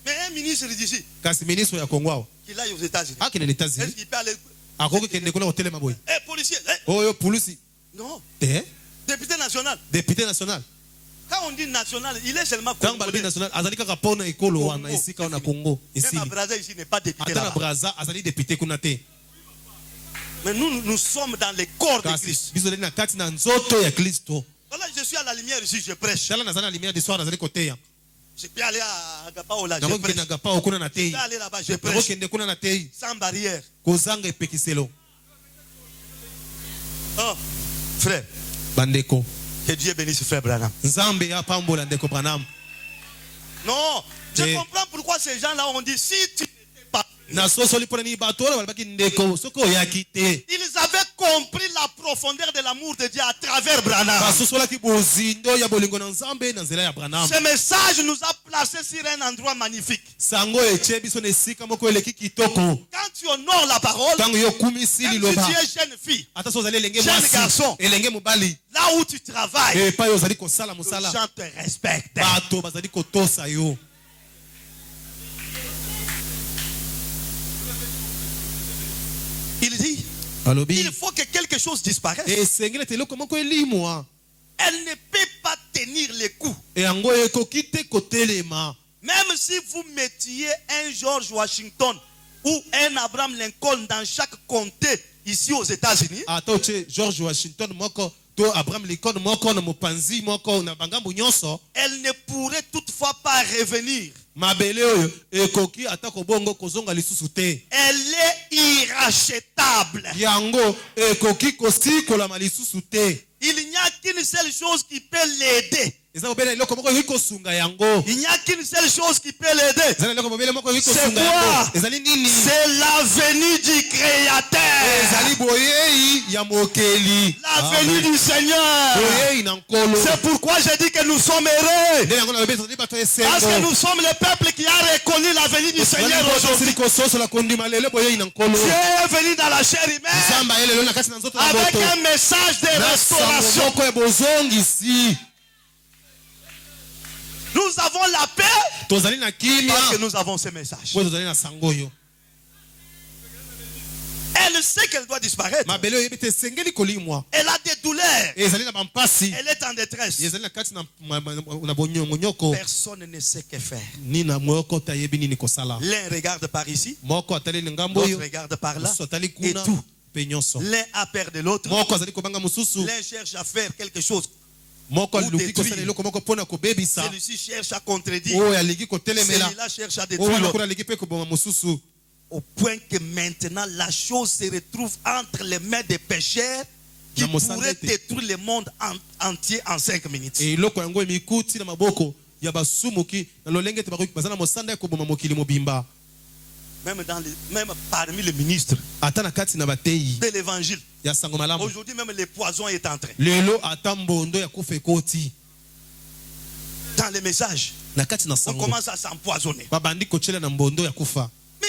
Mais un ministre d'ici, Kasi ministre ya Kongo. qu'il aille aux États-Unis. Ah qui est aux Est-ce États-Unis. qu'il peut aller? Akoko kende kola hotel maboye. Eh, policier. Oh yo police. Non. Eh? Député national. Député national. Quand on dit national, il est seulement Quand balbi national azali kaka pona ekolo wana ici ka na Congo ici. Même à Brazza ici n'est pas député Ata na là-bas. Brazza azali député kuna te. Mais nous sommes dans les corps de Kasi Christ. biso na kati na nzoto ya Kristo. Voilà, je suis à la lumière ici, je prêche. Tala nazana lumière du soir nazali côté ya. Je peux aller à Agapao là, je Nako prêche. kende ngapa okuna na Je te. peux aller là-bas, je Nako prêche. kende kuna na te. Sans barrière. Kozanga epekiselo. Oh, frère, Bandeko. que Dieu bénisse frère Branham. Nzambe ya pambola ndeko Branham. Non, je Et- comprends pourquoi ces gens-là ont dit si tu n'étais pas. Na sosoli pona ni batola balbaki ndeko soko yaki te. Ils avaient compris la profondeur de l'amour de Dieu à travers Branham. Basosolaki bozindo ya bolingo na Nzambe na nzela ya Branham. Ce message nous a placés sur un endroit magnifique. Sango eche biso na esika moko eleki kitoko. Quand tu honores la parole, Tango yo kumisi même si liloba. tu es jeune fille, Ata so zali elenge Jeune mwasi. garçon. Elenge mobali. là où tu travailles, E pa yo zali kosala les mosala. gens te respectent. Bato bazali kotosa yo. Il dit, Alobi. il faut que quelque chose disparaisse. E sengele te loko moko elimwa. Elle ne peut pas tenir les coups. E yango ekoki te kotelema. Même si vous mettiez un George Washington ou un Abraham Lincoln dans chaque comté ici aux États-Unis, Ata oche George Washington moko to Abraham Lincoln moko na mopanzi moko na bangambo nyonso. elle ne pourrait toutefois pas revenir. Mabele oyo ekoki ata kobongo kozonga lisusu te. Elle est irrachetable. Yango ekoki kosikola lisusu te. Il n'y a qu'une seule chose qui peut l'aider. Eza bobele eloko moko ekoki kosunga yango. Il n'y a qu'une seule chose qui peut l'aider. Ezali eloko bobele moko ekoki C'est kosunga quoi? yango. Ezali nini? C'est la venue du Créateur. Ezali boyei ya mokeli. La venue du Seigneur. Boyei na nkolo. C'est pourquoi je dis que nous sommes heureux. Nde yango na bebe ezali bato esengo. Parce que nous sommes le peuple qui a reconnu la venue du Seigneur aujourd'hui. kososola kondima lelo boyei na nkolo. Dieu est venu dans la chair humaine Nzamba ye lelo na kati na nzoto na avec moto. un message de Na sango restauration. moko ya bozongisi. Nous avons la paix Tozali na kimia. parce que nous avons ce message. Po tozali na sango yo. Elle sait qu'elle doit disparaître. Mabele oyo yebi te esengeli kolimwa. Elle a des douleurs. Ezali na bampasi. Elle est en détresse. Ezali na kati na bonyoko. Personne ne sait que faire. Ni na moko tayebi nini kosala. L'un regarde par ici, Moko atali na ngambo l'autre yo. regarde par là. Mosusu atali Et kuna. tout. Pe nyonso. L'un a peur de l'autre. Moko azali kobanga mosusu. L'un cherche à faire quelque chose. Moko Ou aluki détruire. kosala eloko moko pona kobebisa. Celui-ci cherche à contredire. Oyo aliki kotelemela. Celui-là cherche à Oyo détruire l'autre. lokola aliki pe koboma mosusu. Au point que maintenant la chose se retrouve entre les mains des pécheurs qui Na mosanda pourraient ete. détruire le monde entier en 5 minutes. E eloko yango emikuti na maboko ya basumuki na lolenge te bakoki bazana mosanda ya koboma mokili mobimba. Même parmi les ministres Ata na kati na batei de l'évangile. ya sango malamu. Aujourd'hui même le poison est entré. Lelo ata mbondo ya kufa ekoti. Dans les messages, Na kati na on sango. commence à s'empoisonner. Babandi kochela na mbondo ya kufa. Mais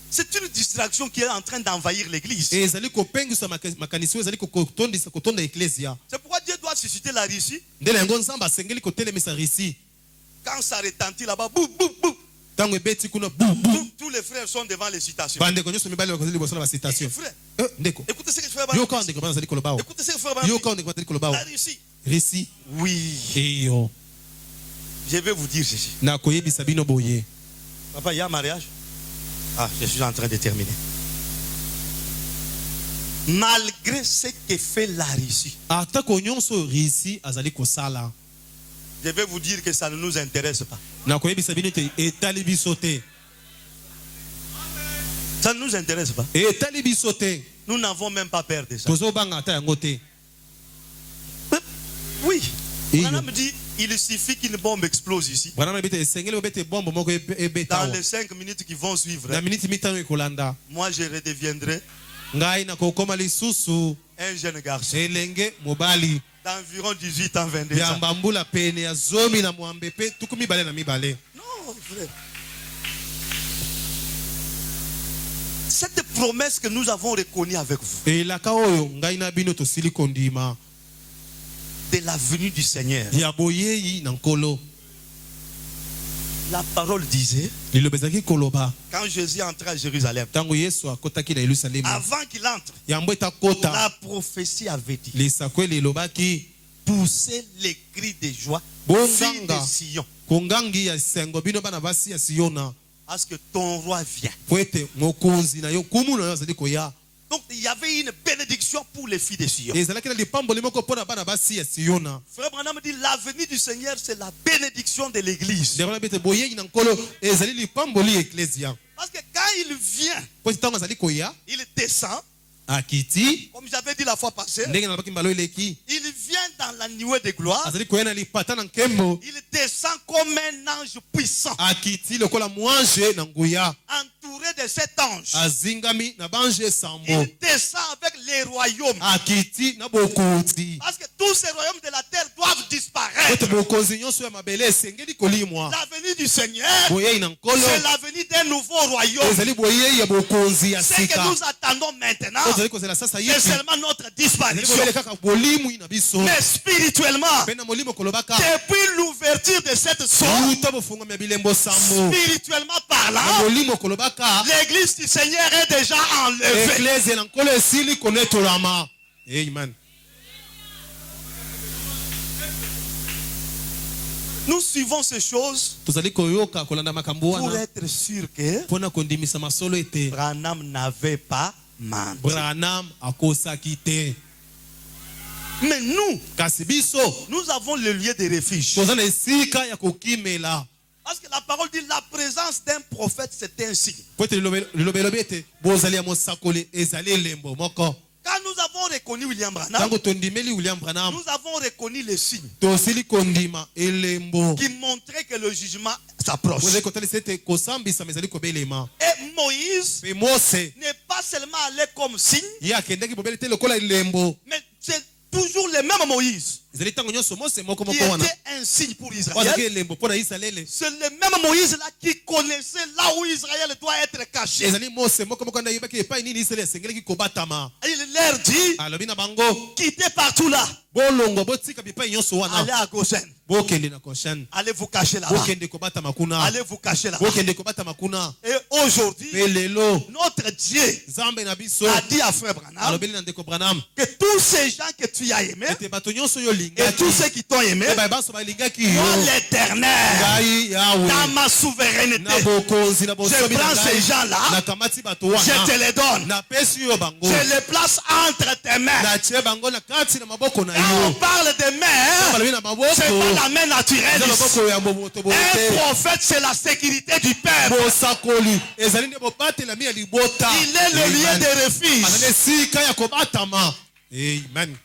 c'est une distraction qui est en train d'envahir l'église. E ezali kopengisa makanisi ezali kotonda eklesia. C'est pourquoi Dieu doit susciter la Russie. Ndela yango nzambe asengeli kotelemisa risi. Quand ça retentit là-bas, boum, boum, boum. Tango ebeti kuna bu bu. Tous les frères sont devant les citations. Bandeko nyonso mibali bakozali liboso na basitation. Frère, Ndeko. écoutez ce que frère Yo Branham ka dit. ndeko bazali kolobao. Écoutez ce que frère Yo Branham ka ndeko bazali dit. kolobao. La Russie. Risi. Oui. Eyo. Je vais vous dire ceci. Na koyebisa bino boye. Papa, il y a un mariage. Ah, je suis en train de terminer. Malgré ce que fait la Russie, Atako nyonso risi azali kosala. je vais vous dire que ça ne nous intéresse pas. Na koyebisa bino te etali biso te. Ça ne nous intéresse pas. Etali biso te. Nous n'avons même pas peur de ça. Tozobanga ata yango te. Oui. Et Branham dit, Il suffit qu'une bombe explose ici. Branham ebete esengeli obete bombo moko ebeta Dans awa. les 5 minutes qui vont suivre, Na miniti mitano ekolanda. moi je redeviendrai Ngai nakokoma lisusu un jeune garçon elenge mobali d'environ 18 ans, 22 ya ans. mbambula pene ya zomi na mwambe pe tuku mibale na mibale. Non, frère. Cette promesse que nous avons reconnue avec vous, Elaka oyo ngai na bino tosili kondima de la venue du Seigneur, ya boyeyi na nkolo. la parole disait, Liloba ezalaki koloba quand Jésus entrait à Jérusalem, ntango Yesu akotaki na Yerusalemi avant qu'il entre, yango etakota la prophétie avait dit, lisakweli elobaki poussez les cris de joie, filles de bonganga Sion, kongangi ya sengo bino bana basi ya Siona parce que ton roi vient. po ete mokonzi na yo kumu na yo azali koya. Donc il y avait une bénédiction pour les filles de Sion. Ezalaki na lipamboli moko mpo na bana basi ya Siona. Frère Branham dit, la venue du Seigneur, c'est la bénédiction de l'église. ndeko na bete boyeyi na nkolo ezali lipamboli ya eklesia Parce que quand il vient, po ete ntango azali koya il descend, akiti comme j'avais dit la fois passée, ndenge nalobaki mbala oyo eleki il vient dans la nuée de gloire, azali koya na lipata na nkembo il descend comme un ange puissant, akiti lokola mwange na nguya entouré de cet ange. azingami na bange sambo Il descend avec les royaumes. akiti na bokonzi Parce que tous ces royaumes de la terre doivent disparaître. ete bokonzi nyonso ya mabele esengeli kolimwa. La venue du Seigneur, Boyeyi na nkolo c'est la venue d'un nouveau royaume. ezali boyeyi ya bokonzi ya Ce que sika nous attendons maintenant, ozali kozela sasa c'est yipi seulement notre ezali disparition. boyele kaka bolimwi na biso Mais spirituellement, mpe na molimo kolobaka depuis l'ouverture de cette source, uta bofungwami ya bilembo sambo spirituellement na parlant, molimo kolobaka l'église du Seigneur est déjà enlevée. eklezia na nkolo esili konetolama. Amen. Nous suivons ces choses tozali koyoka kolanda makambo pour wana être sûr que mpo na kondimisa masolo ete Branham n'avait pas menti. Branham akosaki te. Mais nous, Kasi biso nous avons le lieu de refuge. toza na esika ya kokimela Parce que la parole dit la présence d'un prophète, c'est un signe. po ete lilobelobi ete bozali ya mosakoli ezali elembo moko. Quand nous avons reconnu William Branham, Ntango tondimeli William Branham nous avons reconnu les signes tosili kondima elembo qui montraient que le jugement s'approche. ozali kotalisa ete kosambisama ezali kobelema. Et Moïse Mpe Mose n'est pas seulement allé comme signe, ye akendaki bobele te lokola elembo mais c'est toujours le même Moïse ezali ntango nyonso Mose moko qui moko wana était un signe pour oyo azalaki Israël. elembo mpo na Israele. C'est le même Moïse-là qui connaissait là où Israël doit être caché. ezali Mose moko moko nde ayebaki epai nini Israele asengelaki kobatama. Et il leur dit, alobi na bango quittez partout là, bolongwa botika bipai nyonso allez wana à Goshen, bokende na Goshen allez vous cacher là-bas, bokende kobatama kuna allez vous cacher là-bas. bokende kobatama kuna. Et aujourd'hui, Mpe lelo notre Dieu nzambe na biso a dit à frère Branham alobeli na ndeko Branham que tous ces gens que tu as aimés ete bato nyonso oyo et tous olingaki ceux qui t'ont aimé, mpe baso balingaki moi yo l'éternel, ngai dans yawe ma souveraineté, na bokonzi na je bosomi na prends ces ngai gens-là, nakamati bato je te wana les donne, napesi yo bango je les place entre tes mains. natie bango na kati na maboko na Quand on yo. parle de main, balobi na maboko c'est pas la main naturelle. eza maboko ya moto boye Un te. prophète, c'est la sécurité du peuple. bosakoli ezali nde bobatelami ya libota. Il est le lieu Amen. de refuge. azali esika ya kobatama. Amen.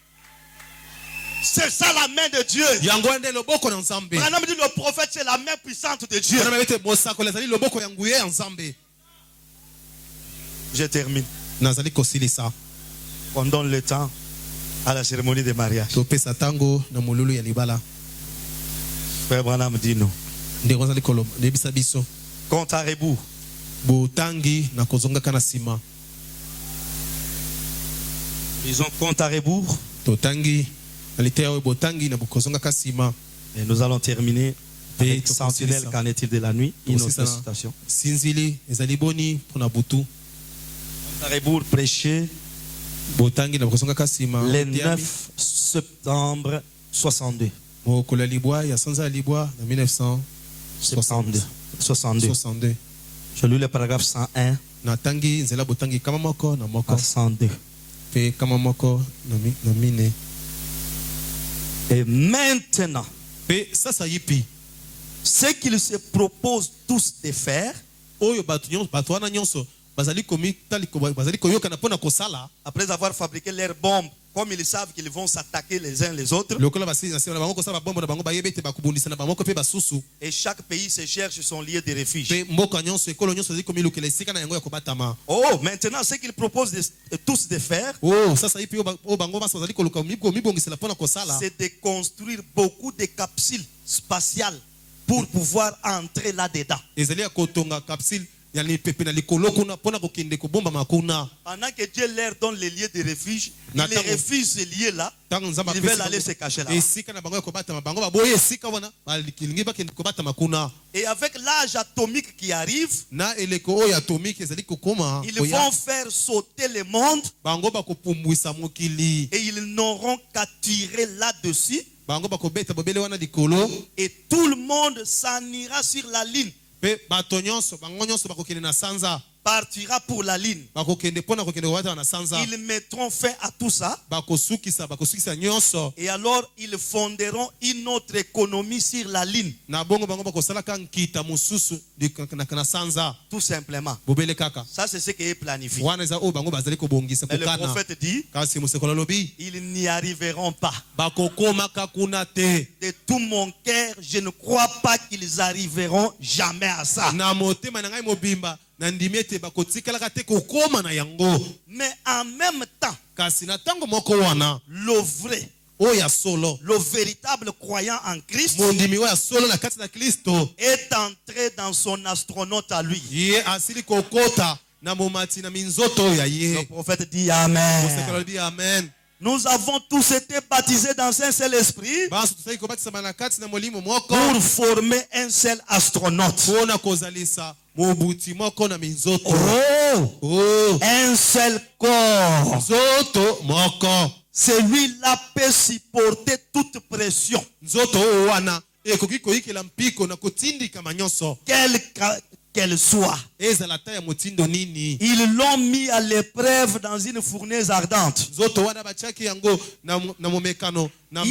C'est ça la main de Dieu. yango wana nde loboko na nzambe. Branham dit le prophète, c'est la main puissante de Dieu. wana ete bosakoli ezali loboko ya nguye ya nzambe. Je termine. nazali kosilisa On donne le temps à la cérémonie de mariage. topesa ntango na molulu ya libala. Frère Branham dit nous. ndeko azali koloba ndeyebisa biso Compte à rebours. botangi na kozongaka na nsima. Ils ont compte à rebours. totangi na liteya oyo botangi na kozongaka nsima. Et nous allons terminer avec Et Sentinelle, qu'en est-il de la nuit? Une autre Tosisa citation. sinzili ezali boni mpona butu. Compte à rebours prêché botangi na kozongaka nsima. le 9 septembre 62. mokolo ya libwa ya sanza ya libwa na 62. 62. 1962 Je lis le paragraphe 101 natangi nzela botangi kama moko na moko à 102. mpe kama moko na mine. Et maintenant, mpe sasa yipi ce qu'ils se proposent tous de faire, oyo bato wana nyonso bazali koyokana mpona kosala après avoir fabriqué leurs bombes comme ils savent qu'ils vont s'attaquer les uns les autres, lokola basili na bango kosala bombo na bango bayebe ete bakubundisa na bango pe basusu et chaque pays se cherche son lieu de refuge. pe mboka nyonso ekolo nyonso ezali komilukela esika na yango ya kobatama. Oh, maintenant, ce qu'ils proposent tous de faire, Oh sasa ipi o bango basa bazali koluka mibongisela mpona kosala c'est de construire beaucoup de capsules spatiales pour pouvoir entrer là-dedans. ezali ya kotonga capsule ya lipepe na likolo kuna mpona kokende kobomba makuna. Pendant que Dieu leur donne les lieux de refuge, ils Nathan- refusent ces lieux-là. Ntango nzambe Ils veulent aller se cacher là. esika na bango ya kobatama bango baboye esika wana balingi bakende kobatama kuna. Et avec l'âge atomique qui arrive, Na eleko oyo atomike ezali kokoma ils koya, vont faire sauter le monde bango bakopumbwisa mokili et ils n'auront qu'à tirer là-dessus bango bakobeta bobele wana likolo et tout le monde s'en ira sur la ligne, pe bato nyonso bango nyonso bakokende na sanza partira pour la ligne. bakokende mpona kokende kobata na sanza Ils mettront fin à tout ça bakosukisa nyonso et alors ils fonderont une autre économie sur la ligne, na bongo bango bakosalaka nkita mosusu na sanza tout simplement. bobele kaka Ça, c'est ce qui est planifié. wana eza oyo bango bazali kobongisa Mais le kokana prophète dit, kasi mosekolo alobi ils n'y arriveront pas. bakokomaka kuna te. De tout mon cœur, je ne crois pas qu'ils arriveront jamais à ça. Na motema na ngai mobimba na ndimi ete bakotikalaka te kokoma na yango. Mais en même temps, Kasi na ntango moko wana le vrai, oyo ya solo le véritable croyant en Christ mondimi oyo ya solo na kati na Kristo est entré dans son astronaute à lui. ye asili kokota na momati na minzoto oyo ya Le ye. prophète dit Amen. Mosekolo alobi amen. Nous avons tous été baptisés dans un seul esprit Baso tosali kobatisama na kati na molimo moko pour former un seul astronaute. mpona kozalisa mobuti moko na minzoto. Oh, Oh, un seul corps. nzoto moko. Celui-là peut supporter toute pression, Nzoto oyo wana ekoki koyikela mpiko na kotindikama nyonso qu'elle soit. ezala ta ya motindo nini. Ils l'ont mis à l'épreuve dans une fournaise ardente. Nzoto wana batiaki yango na momekano na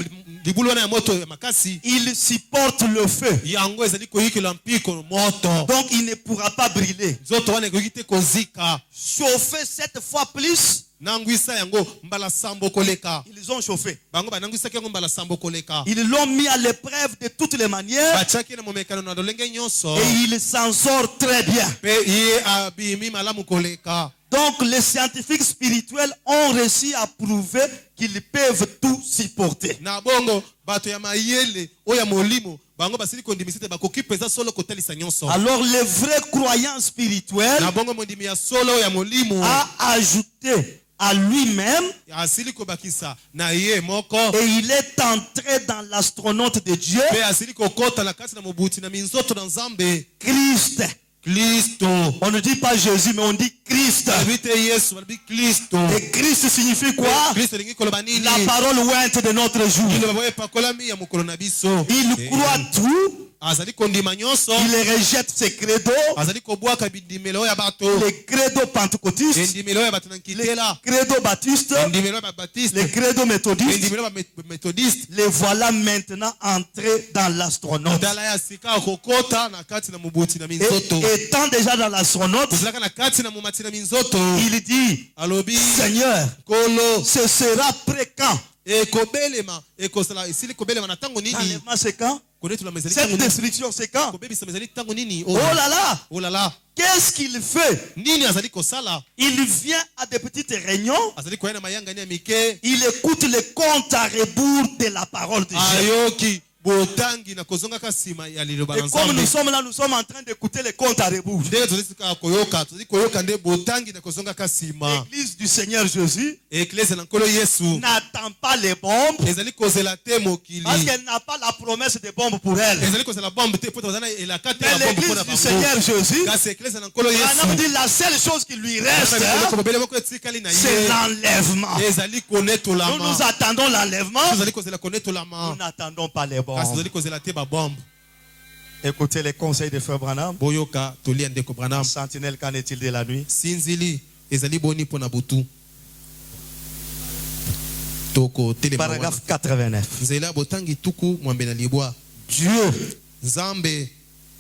libulu wana ya moto ya makasi. Il supporte le feu. Yango ezali koyikela mpiko moto. Donc il ne pourra pas brûler. Nzoto wana ekoki te kozika. Chauffer 7 fois plus, Nangwisa yango mbala sambo koleka. ils ont chauffé. Bango banangwisaki yango mbala sambo koleka. Ils l'ont mis à l'épreuve de toutes les manières Batiaki na momekano na lolenge nyonso. et il s'en sort très bien. Pe ye abimi malamu koleka. Donc les scientifiques spirituels ont réussi à prouver qu'ils peuvent tout supporter. Na bongo bato ya mayele oya molimo bango basili kondimisa te bakoki peza solo kotalisa nyonso. Alors le vrai croyant spirituel Na bongo mondimi ya solo oya molimo a ajouté à lui-même asili kobakisa na ye moko et il est entré dans l'astronaute de Dieu, pe asili kokota na kati na mobuti na minzoto na Nzambe Christ. Kristo. On ne dit pas Jésus, mais on dit Christ. Balobi te Yesu balobi Kristo. Et Christ signifie quoi? Kristo lingi koloba nini? La parole ointe de notre jour. Liloba boye pakolami ya mokolo na biso. Il croit tout. Azali kondima nyonso. Il rejette ses credos. Azali kobwaka bindimelo ya bato. Les credos pentecôtistes, Bindimelo ya bato na les nkitela. credos baptistes, Bindimelo ya baptiste. les credos méthodistes. Bindimelo ya methodiste. Les voilà maintenant entrés dans l'astronaute. Dala ya sika kokota na kati na mobuti na minzoto. Et étant déjà dans l'astronaute, Kozalaka na kati na momati na minzoto. il dit, Alobi Seigneur, kolo ce sera prêt quand? ekobelema ekosala esili kobelema na tango nini? L'enlèvement c'est quand? Konetula mezali Cette tango nini? destruction c'est quand? Kobebisa mezali tango nini? Oh là là! Oh là là. Qu'est-ce qu'il fait? Nini azali kosala? Il vient à des petites réunions, Azali koya na mayanga ni ya mike. il écoute les comptes à rebours de la parole de Dieu. Ayoki botangi na kozonga ka sima ya liloba Et na comme nous Nzambe. sommes là, nous sommes en train d'écouter les comptes à rebours. Ndenge tozisika koyoka, tozikoyoka nde botangi na kozonga ka sima. L'église du Seigneur Jésus Eklese na nkolo Yesu. n'attend pas les bombes Ezali kozela te mokili. parce qu'elle n'a pas la promesse de bombes pour elle. Ezali kozela bombe te po tozana elaka te Mais ya bombe l'église pona du bango. Seigneur Jésus, Kasi eklese na nkolo on Yesu. dit la seule chose qui lui reste, Eloko bobele boko etikali na c'est ye. l'enlèvement. Ezali Nous konetolama. nous attendons l'enlèvement, Ezali kozela nous konetolama. n'attendons pas les Kasi bombes. ezali kozela te ba bombe. Écoutez les conseils de Frère Branham. Boyoka tolia ndeko Branham. Sentinelle, qu'en est-il de la nuit? Sinzili ezali boni pona butu. Toko telema wana. Paragraphe 89. Nzela botangi tuku mwambe na libwa. Dieu Nzambe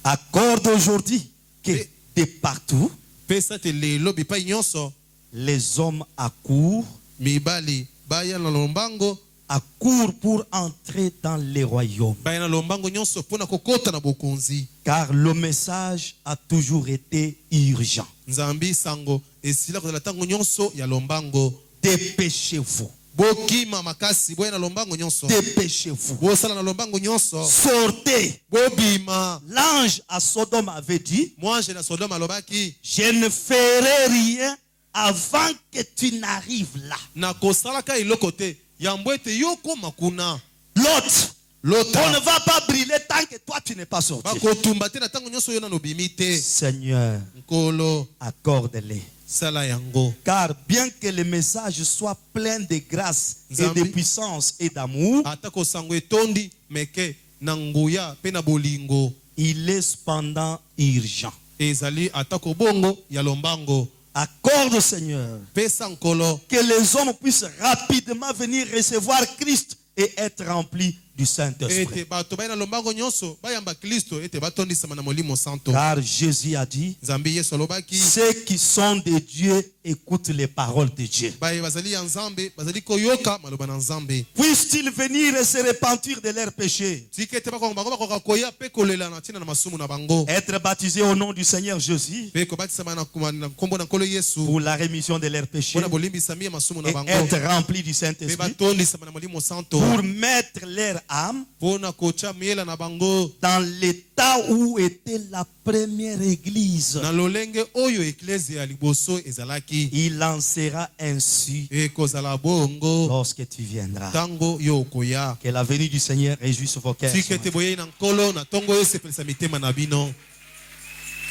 accorde aujourd'hui que de partout, pesa te lelo bipai nyonso les hommes accourent mibali baya na lombango accourt pour entrer dans les royaumes. baya na lombango nyonso mpona kokota na bokonzi. Car le message a toujours été urgent. Nzambi sango esila kozala ntango nyonso ya lombango. Dépêchez-vous. Bokima makasi boya na lombango nyonso. Dépêchez-vous. Bosala na lombango nyonso. Sortez. Bobima. L'ange à Sodome avait dit, Moi je na Sodome alobaki je ne ferai rien avant que tu n'arrives là. na kosalaka eloko te yambo ete yo koma kuna. L'autre, on Lota ne va pas brûler tant que toi tu n'es pas sorti. bakotumba te na ntango nyonso yo nano bimi te. Seigneur, Nkolo accorde-les. sala yango. Car bien que le message soit plein de grâce et de Nzambi. puissance et d'amour, Ata kosango etondi meke na nguya pe na bolingo il est cependant urgent. ezali ata kobongo ya lombango. Accorde, Seigneur, Pesa nkolo que les hommes puissent rapidement venir recevoir Christ et être remplis du Saint-Esprit. ete bato baya na lombango nyonso bayamba Kristo ete batondisama na molimo santo. Car Jésus a dit, Nzambi Yesu alobaki ceux qui sont de Dieu écoutent les paroles de Dieu. baye bazali ya Nzambe bazali koyoka maloba na Nzambe. Puissent-ils venir et se repentir de leurs péchés, Tika ete bango bakoka koya pe kolela na ntina na masumu na bango. être baptisés au nom du Seigneur Jésus Pe kobatisama na nkombo na nkolo Yesu pour la rémission de leurs péchés mpona bolimbisami ya masumu na et bango. être remplis du Pe Saint-Esprit batondisama na molimo santo pour mettre leur âme mpona kotia miela na bango dans l'état où était la première église. na lolenge oyo eklezia ya liboso ezalaki. Il en sera ainsi Ekozala bongo lorsque tu viendras. ntango yo okoya. Que la venue du Seigneur réjouisse vos cœurs. Tika ete boyei na nkolo na ntongo oyo esepelisa mitema na bino.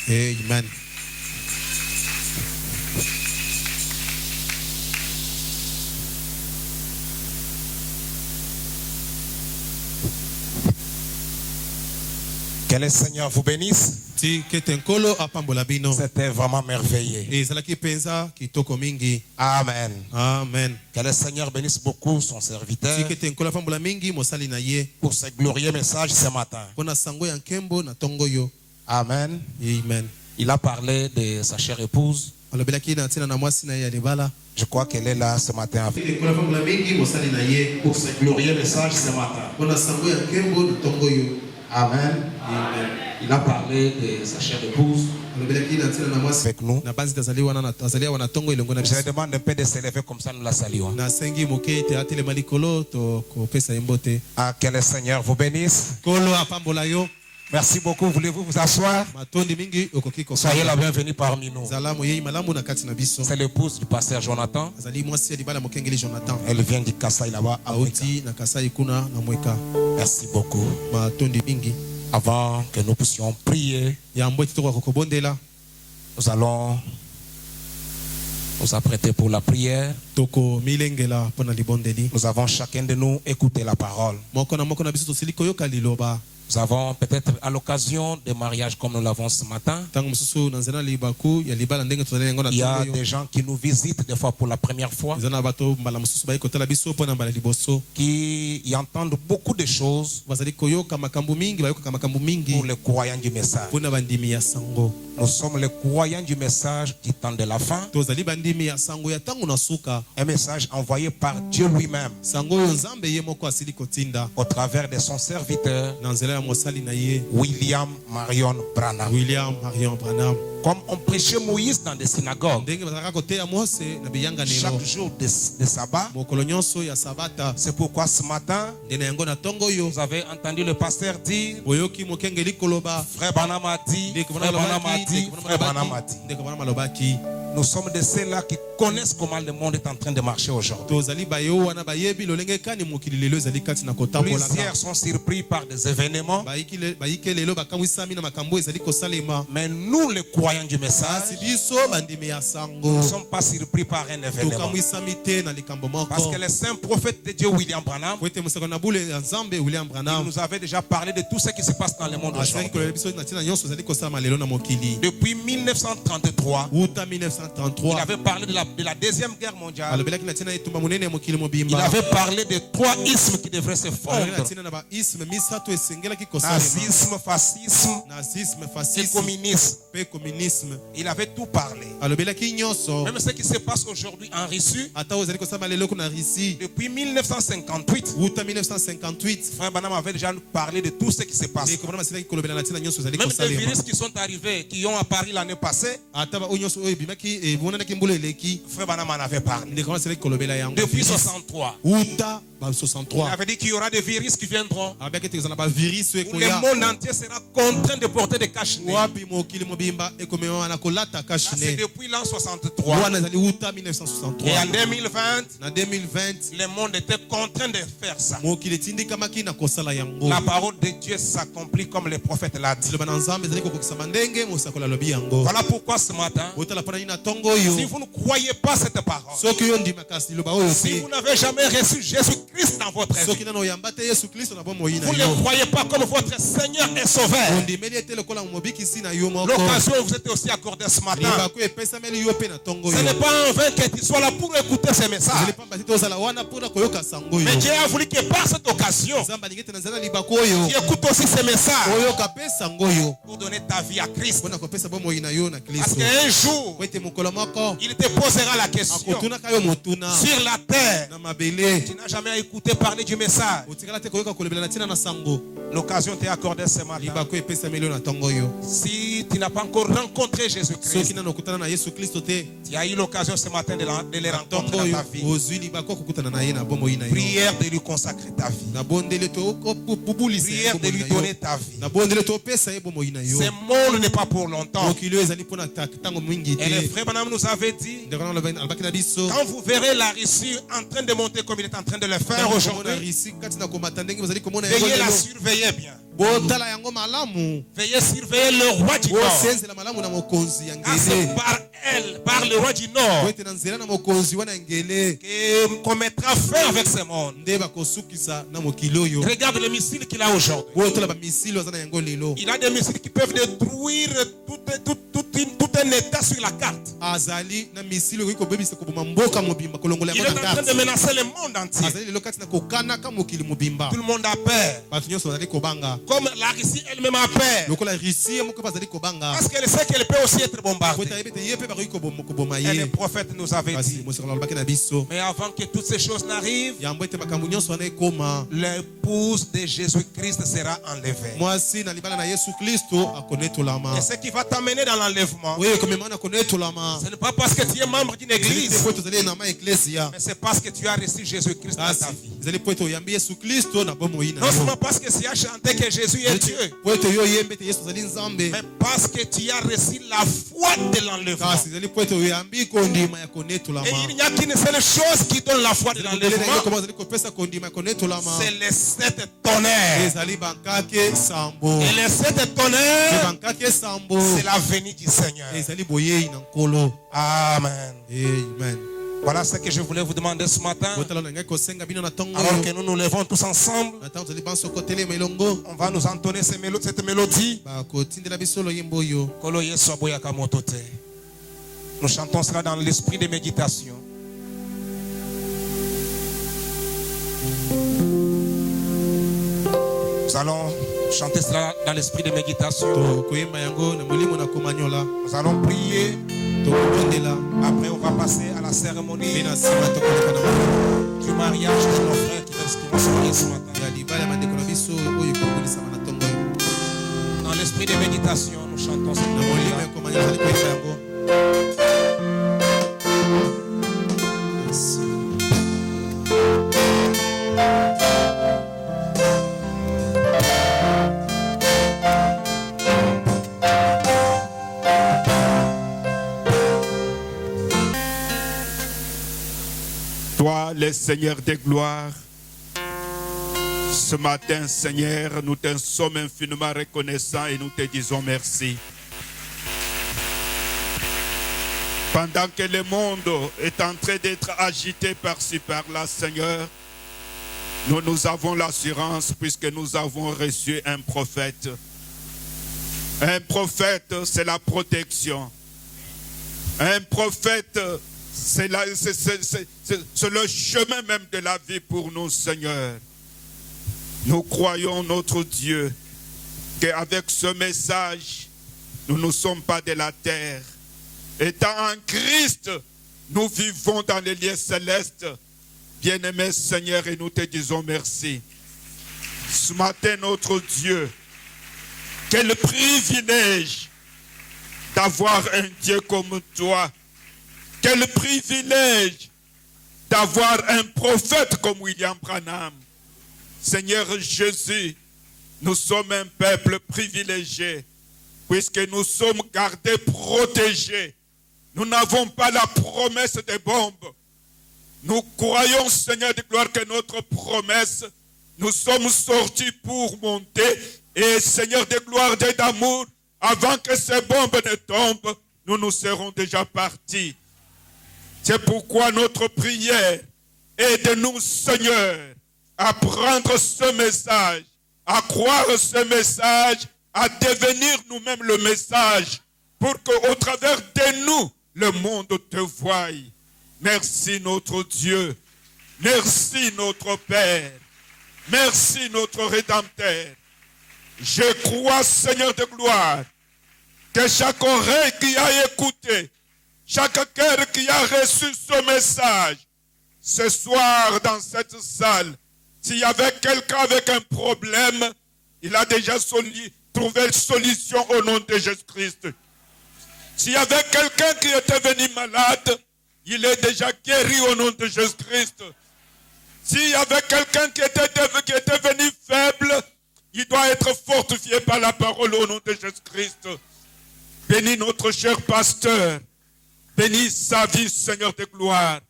Amen. Que le Seigneur vous bénisse. Tika ete nkolo apambola bino. C'était vraiment merveilleux. Ezalaki penza kitoko mingi. Amen. Amen. Que le Seigneur bénisse beaucoup son serviteur Tika ete nkolo apambola mingi mosali na ye pour ce glorieux message ce matin. mpona sango ya nkembo na ntongo yo. Amen. Amen. Il a parlé de sa chère épouse. alobelaki na ntina na mwasi na ye ya libala. Je crois qu'elle est là ce matin avec nkolo apambola mingi mosali na ye pour ce glorieux message ce matin. mpona sango ya nkembo na ntongo yo. Amen. Amen. Il a parlé de sa chère épouse alobelaki na ntina na mwasi avec nous. na banzi azali awa na ntongo elongo na Je biso. demande un peu de se lever comme ça, nous la saluons. nasengi moke ete atelema likolo tokopesa ye mbote. Ah, que le Seigneur vous bénisse. nkolo apambola yo. Merci beaucoup. Voulez-vous vous asseoir? matondi mingi okoki Soyez la bienvenue parmi nous. zala moyei malamu na kati na biso. C'est l'épouse du pasteur Jonathan. azali mwasi ya libala mokengeli Jonathan. Elle vient du Kassai là-bas. à Mweka. auti na kasai kuna na mweka. Merci beaucoup. matondi mingi. Avant que nous puissions prier, yambo ete tokoka kokobondela. nous allons nous apprêter pour la prière. tokomilengela mpona libondeli. Nous avons chacun de nous écouté la parole. moko na biso tosili koyoka liloba. Nous avons peut-être à l'occasion des mariages comme nous l'avons ce matin. ntango mosusu na nzela libaku ya libala ndenge tozali yango na Il y a ntongo des yo. gens qui nous visitent des fois pour la première fois, eza na bato mbala mosusu bayi kotala biso mpona mbala liboso. qui y entendent beaucoup de choses bazali koyoka makambo mingi bayokaka makambo mingi pour les croyants du message. mpona bandimi ya sango. Nous sommes les croyants du message du temps de la fin, tozali bandimi ya sango ya ntango na suka. un message envoyé par Dieu lui-même sango oyo nzambe ye moko asili kotinda au travers de son serviteur na nzela ya mosali na ye William Marion Branham. William Marion Branham. Comme on prêchait Moïse dans des synagogues, ndenge bazalaka koteya mose na biyanganelo chaque jour de sabbat. mokolo nyonso ya sabata. C'est pourquoi ce matin, nde na yango na ntongo oyo vous avez entendu le pasteur dire, boyoki mokengeli koloba. Frère Branham a dit, Frère Branham a dit, Frère Branham a dit. ndeko bana malobaki. Nous sommes de ceux-là qui connaissent comment le monde est en train de marcher aujourd'hui. tozali bayo wana bayebi lolenge kani mokili lelo ezali kati na kotambolaka. Plusieurs sont surpris par des événements, bayike lelo bakamwisami na makambo ezali kosalema. mais nous, les croyants du message, kasi biso bandimi ya sango nous ne sommes pas surpris par un événement. tokamwisami te na likambo Parce moko. que le saint prophète de Dieu, William Branham, po ete mosako na bule ya nzambe William il Branham nous avait déjà parlé de tout ce qui se passe dans le monde asilaki aujourd'hui. kolela biso na ntina nyonso ezali kosalama lelo na mokili. Depuis 1933, uta 1933 1933 avait parlé de la Deuxième Guerre mondiale. alobelaki na ntina etumba monene ya mokili Il mobimba avait parlé de 3 ismes qui devraient se alobelaki na fondre. ntina na baisme misato esengelaki kosalema Nazisme, fascisme nazisme et fascisme communisme. mpe communisme Il avait tout parlé. alobelaki nyonso Même ce qui se passe aujourd'hui en Russie, ata ozali kosala lelo kuna Russie depuis 1958, wuta 1958 Frère Branham avait déjà parlé de tout ce qui se passe. ekomana basilaki kolobela na ntina nyonso ezali Même des kosalema virus qui sont arrivés, qui ont apparu l'année passée, ata baoyo nyonso oyo ebimaki ebonanaki mbula eleki Frère Branham en avait parlé. ndeko wana asilaki kolobela yango Depuis virus. 63. wuta ba Il 63 avait dit qu'il y aura des virus qui viendront. abiyaki ete kozala bavirus oyo Où le ekoya monde entier sera contraint de porter des cache-nez. wapi mokili mobimba ekomema na kolata Ça, c'est kashine depuis l'an 63. wana ezali wuta Et 1963 en 2020, na 2020 le monde était contraint de faire ça. mokili etindikamaki na kosala yango La parole de Dieu s'accomplit comme le prophète l'a dit. liloba na nzambe ezali kokokisama ndenge mosakoli alobi yango Voilà pourquoi ce matin, otala mpona nini na ntongo si oyo vous ne croyez pas cette parole, soki oyo ndimaka liloba oyo si te vous n'avez jamais reçu Jésus-Christ dans votre vie, soki nano oyamba te yesu kristo na bomoi na vous ne yo le croyez pas comme votre Seigneur et Sauveur, ondimeli ete lokola mobikisi na yo moko l'occasion vous êtes aussi accordée ce matin. libako epesameli yo mpe na ntongo Ce oyo n'est pas en vain que tu sois là pour écouter ces ezali messages. pamba te tozala wana mpona koyoka sango oyo Mais Dieu a voulu que par cette occasion, nzambe alingi ete na nzela libako oyo tu écoutes aussi ces messages oyoka mpe sango oyo pour donner ta vie à Christ. mpona kopesa bomoi na yo na Parce kristo qu'un jour, po ete mokolo moko il te posera la question akotunaka yo motuna sur la terre. na mabele Tu n'as jamais écouté parler du message. otikala te koyoka kolobela na ntina na sango L'occasion t'est accordée ce matin. libako epesameli yo na ntongo oyo Si tu n'as pas encore rencontré soki Jésus-Christ, nano okutana na yesu kristo te tu as eu l'occasion ce matin de le na ntongo rencontrer oyo dans ta vie. ozwi libako okokutana na ye na bomoi na yo Prière de lui consacrer ta vie. na bondeli tobubulisa ye Prière de bomoi lui na yo donner ta vie. na bondeli topesa ye bomoi na yo Ce monde n'est pas pour longtemps. mokili oyo ezali mpona ntango mingi Et le te frère Branham nous avait dit, ndeko wana alobaki na biso quand vous verrez la Russie en train de monter comme il est en train de le faire komona aujourd'hui, risi kati na komata ndenge bozali komona yango veillez la lelo surveiller bien. botala yango malamu Veillez surveiller le roi du Nord. bosenzela malamu na mokonzi ya Car c'est ngele par elle, par le roi du po Nord, ete na nzela na mokonzi wana ya ngele qu'on mettra fin avec ce monde. nde bakosukisa na mokili oyo Regarde les missiles qu'il a aujourd'hui. botala bamisili aza na yango lelo Il a des missiles qui peuvent détruire tout un état sur la carte. azali na misili okoki kobebisa koboma mboka mobimba kolongola Il est yango en na train de kati menacer le monde entier. azali lelo kati na kokanaka mokili mobimba Tout le monde a peur. bato nyonso bazali kobanga Comme la Russie elle-même a peur. lokola risi ye moko bazali kobanga Parce qu'elle sait qu'elle peut aussi être po bombardée. ete ayebi ete ye mpe bakoki koboma Et ye le prophète nous avait kasi dit. mosakolo alobaki na biso Mais avant que toutes ces choses n'arrivent, yambo ete makambo nyonso wana ekoma l'épouse de Jésus-Christ sera enlevée. mwasi na libala na yesu kristo akonetolama Et ce qui va t'amener dans l'enlèvement, oyo ekomema wana akonetolama ce n'est pas parce que tu es membre d'une ezali te église, po ete ozali na ma eklesia mais c'est parce que tu as reçu Jésus-Christ dans kasi ta vie. ezali po ete oyambi yesu kristo na bomoi na Non yo seulement parce que tu as chanté que Jésus est Dieu, po ete yo oyembi ete yesu azali nzambe mais parce que tu as reçu la foi de l'enlèvement. kasi ezali po ete oyambi kondima ya konetolama Et il n'y a qu'une seule chose qui donne la foi de ndenge na yo l'enlèvement, koma ozali kopesa kondima ya konetolama c'est les 7 tonnerres. ezali bankake sambo Et les 7 tonnerres, bankake sambo c'est la venue du Seigneur. ezali boyei na nkolo Amen. amen Voilà ce que je voulais vous demander ce matin. botala na ngai kosenga bino na ntongo Alors oyo que nous nous levons tous ensemble, na ntango tozali banso kotelema elongo on va nous entonner cette mélodie. bakotindela biso loyembo oyo Kolo Yesu aboyaka moto te. Nous chantons cela dans l'esprit de méditation. Nous allons chanter cela dans l'esprit de méditation. tokoyemba yango na molimo na komanyola Nous allons prier. tokobondela Après, on va passer à la mpe cérémonie na nsima tokoleka na du mariage de nos frères qui vont se marier ce matin. ya libala ya bandeko na biso oyo ekobulisama na ntongo oyo Dans l'esprit de méditation, nous chantons cette na molimo ya mélodie. komanyola tozali koyemba yango Merci. Toi, le Seigneur des gloires, ce matin, Seigneur, nous te sommes infiniment reconnaissants et nous te disons merci. Pendant que le monde est en train d'être agité par-ci, par-là, Seigneur, nous avons l'assurance puisque nous avons reçu un prophète. Un prophète, c'est la protection. Un prophète, c'est le chemin même de la vie pour nous, Seigneur. Nous croyons, notre Dieu, qu'avec ce message, nous ne sommes pas de la terre. Étant en Christ, nous vivons dans les lieux célestes. Bien-aimé Seigneur, et nous te disons merci. Ce matin, notre Dieu, quel privilège d'avoir un Dieu comme toi. Quel privilège d'avoir un prophète comme William Branham. Seigneur Jésus, nous sommes un peuple privilégié, puisque nous sommes gardés, protégés. Nous n'avons pas la promesse des bombes. Nous croyons, Seigneur de gloire, que notre promesse, nous sommes sortis pour monter. Et Seigneur de gloire et d'amour, avant que ces bombes ne tombent, nous serons déjà partis. C'est pourquoi notre prière est de nous, Seigneur, à prendre ce message, à croire ce message, à devenir nous-mêmes le message, pour qu'au travers de nous, le monde te voie. Merci notre Dieu, merci notre Père, merci notre Rédempteur. Je crois, Seigneur de gloire, que chaque oreille qui a écouté, chaque cœur qui a reçu ce message, ce soir dans cette salle, s'il y avait quelqu'un avec un problème, il a déjà trouvé une solution au nom de Jésus-Christ. S'il y avait quelqu'un qui était venu malade, il est déjà guéri au nom de Jésus-Christ. S'il y avait quelqu'un qui était venu faible, il doit être fortifié par la parole au nom de Jésus-Christ. Bénis notre cher pasteur. Bénis sa vie, Seigneur de gloire.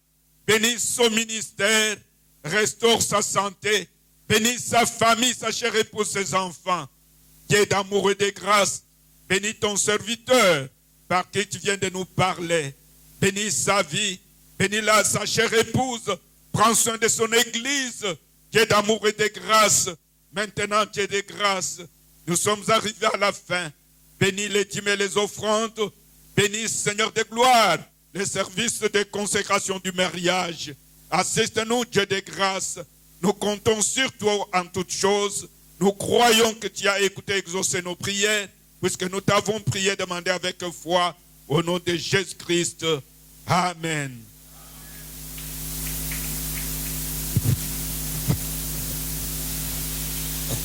Bénis son ministère. Restaure sa santé. Bénis sa famille, sa chère épouse, ses enfants. Dieu d'amour et de grâce. Bénis ton serviteur par qui tu viens de nous parler. Bénis sa vie. Bénis sa chère épouse. Prends soin de son église. Dieu d'amour et de grâce. Maintenant, Dieu de grâce, nous sommes arrivés à la fin. Bénis les dîmes et les offrandes. Bénis, Seigneur de gloire, les services de consécration du mariage. Assiste-nous, Dieu de grâce. Nous comptons sur toi en toutes choses. Nous croyons que tu as écouté et exaucé nos prières, puisque nous t'avons prié, demandé avec foi, au nom de Jésus-Christ. Amen.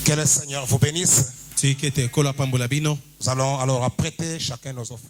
Que le Seigneur vous bénisse. Nous Nous allons alors prêter chacun nos offres.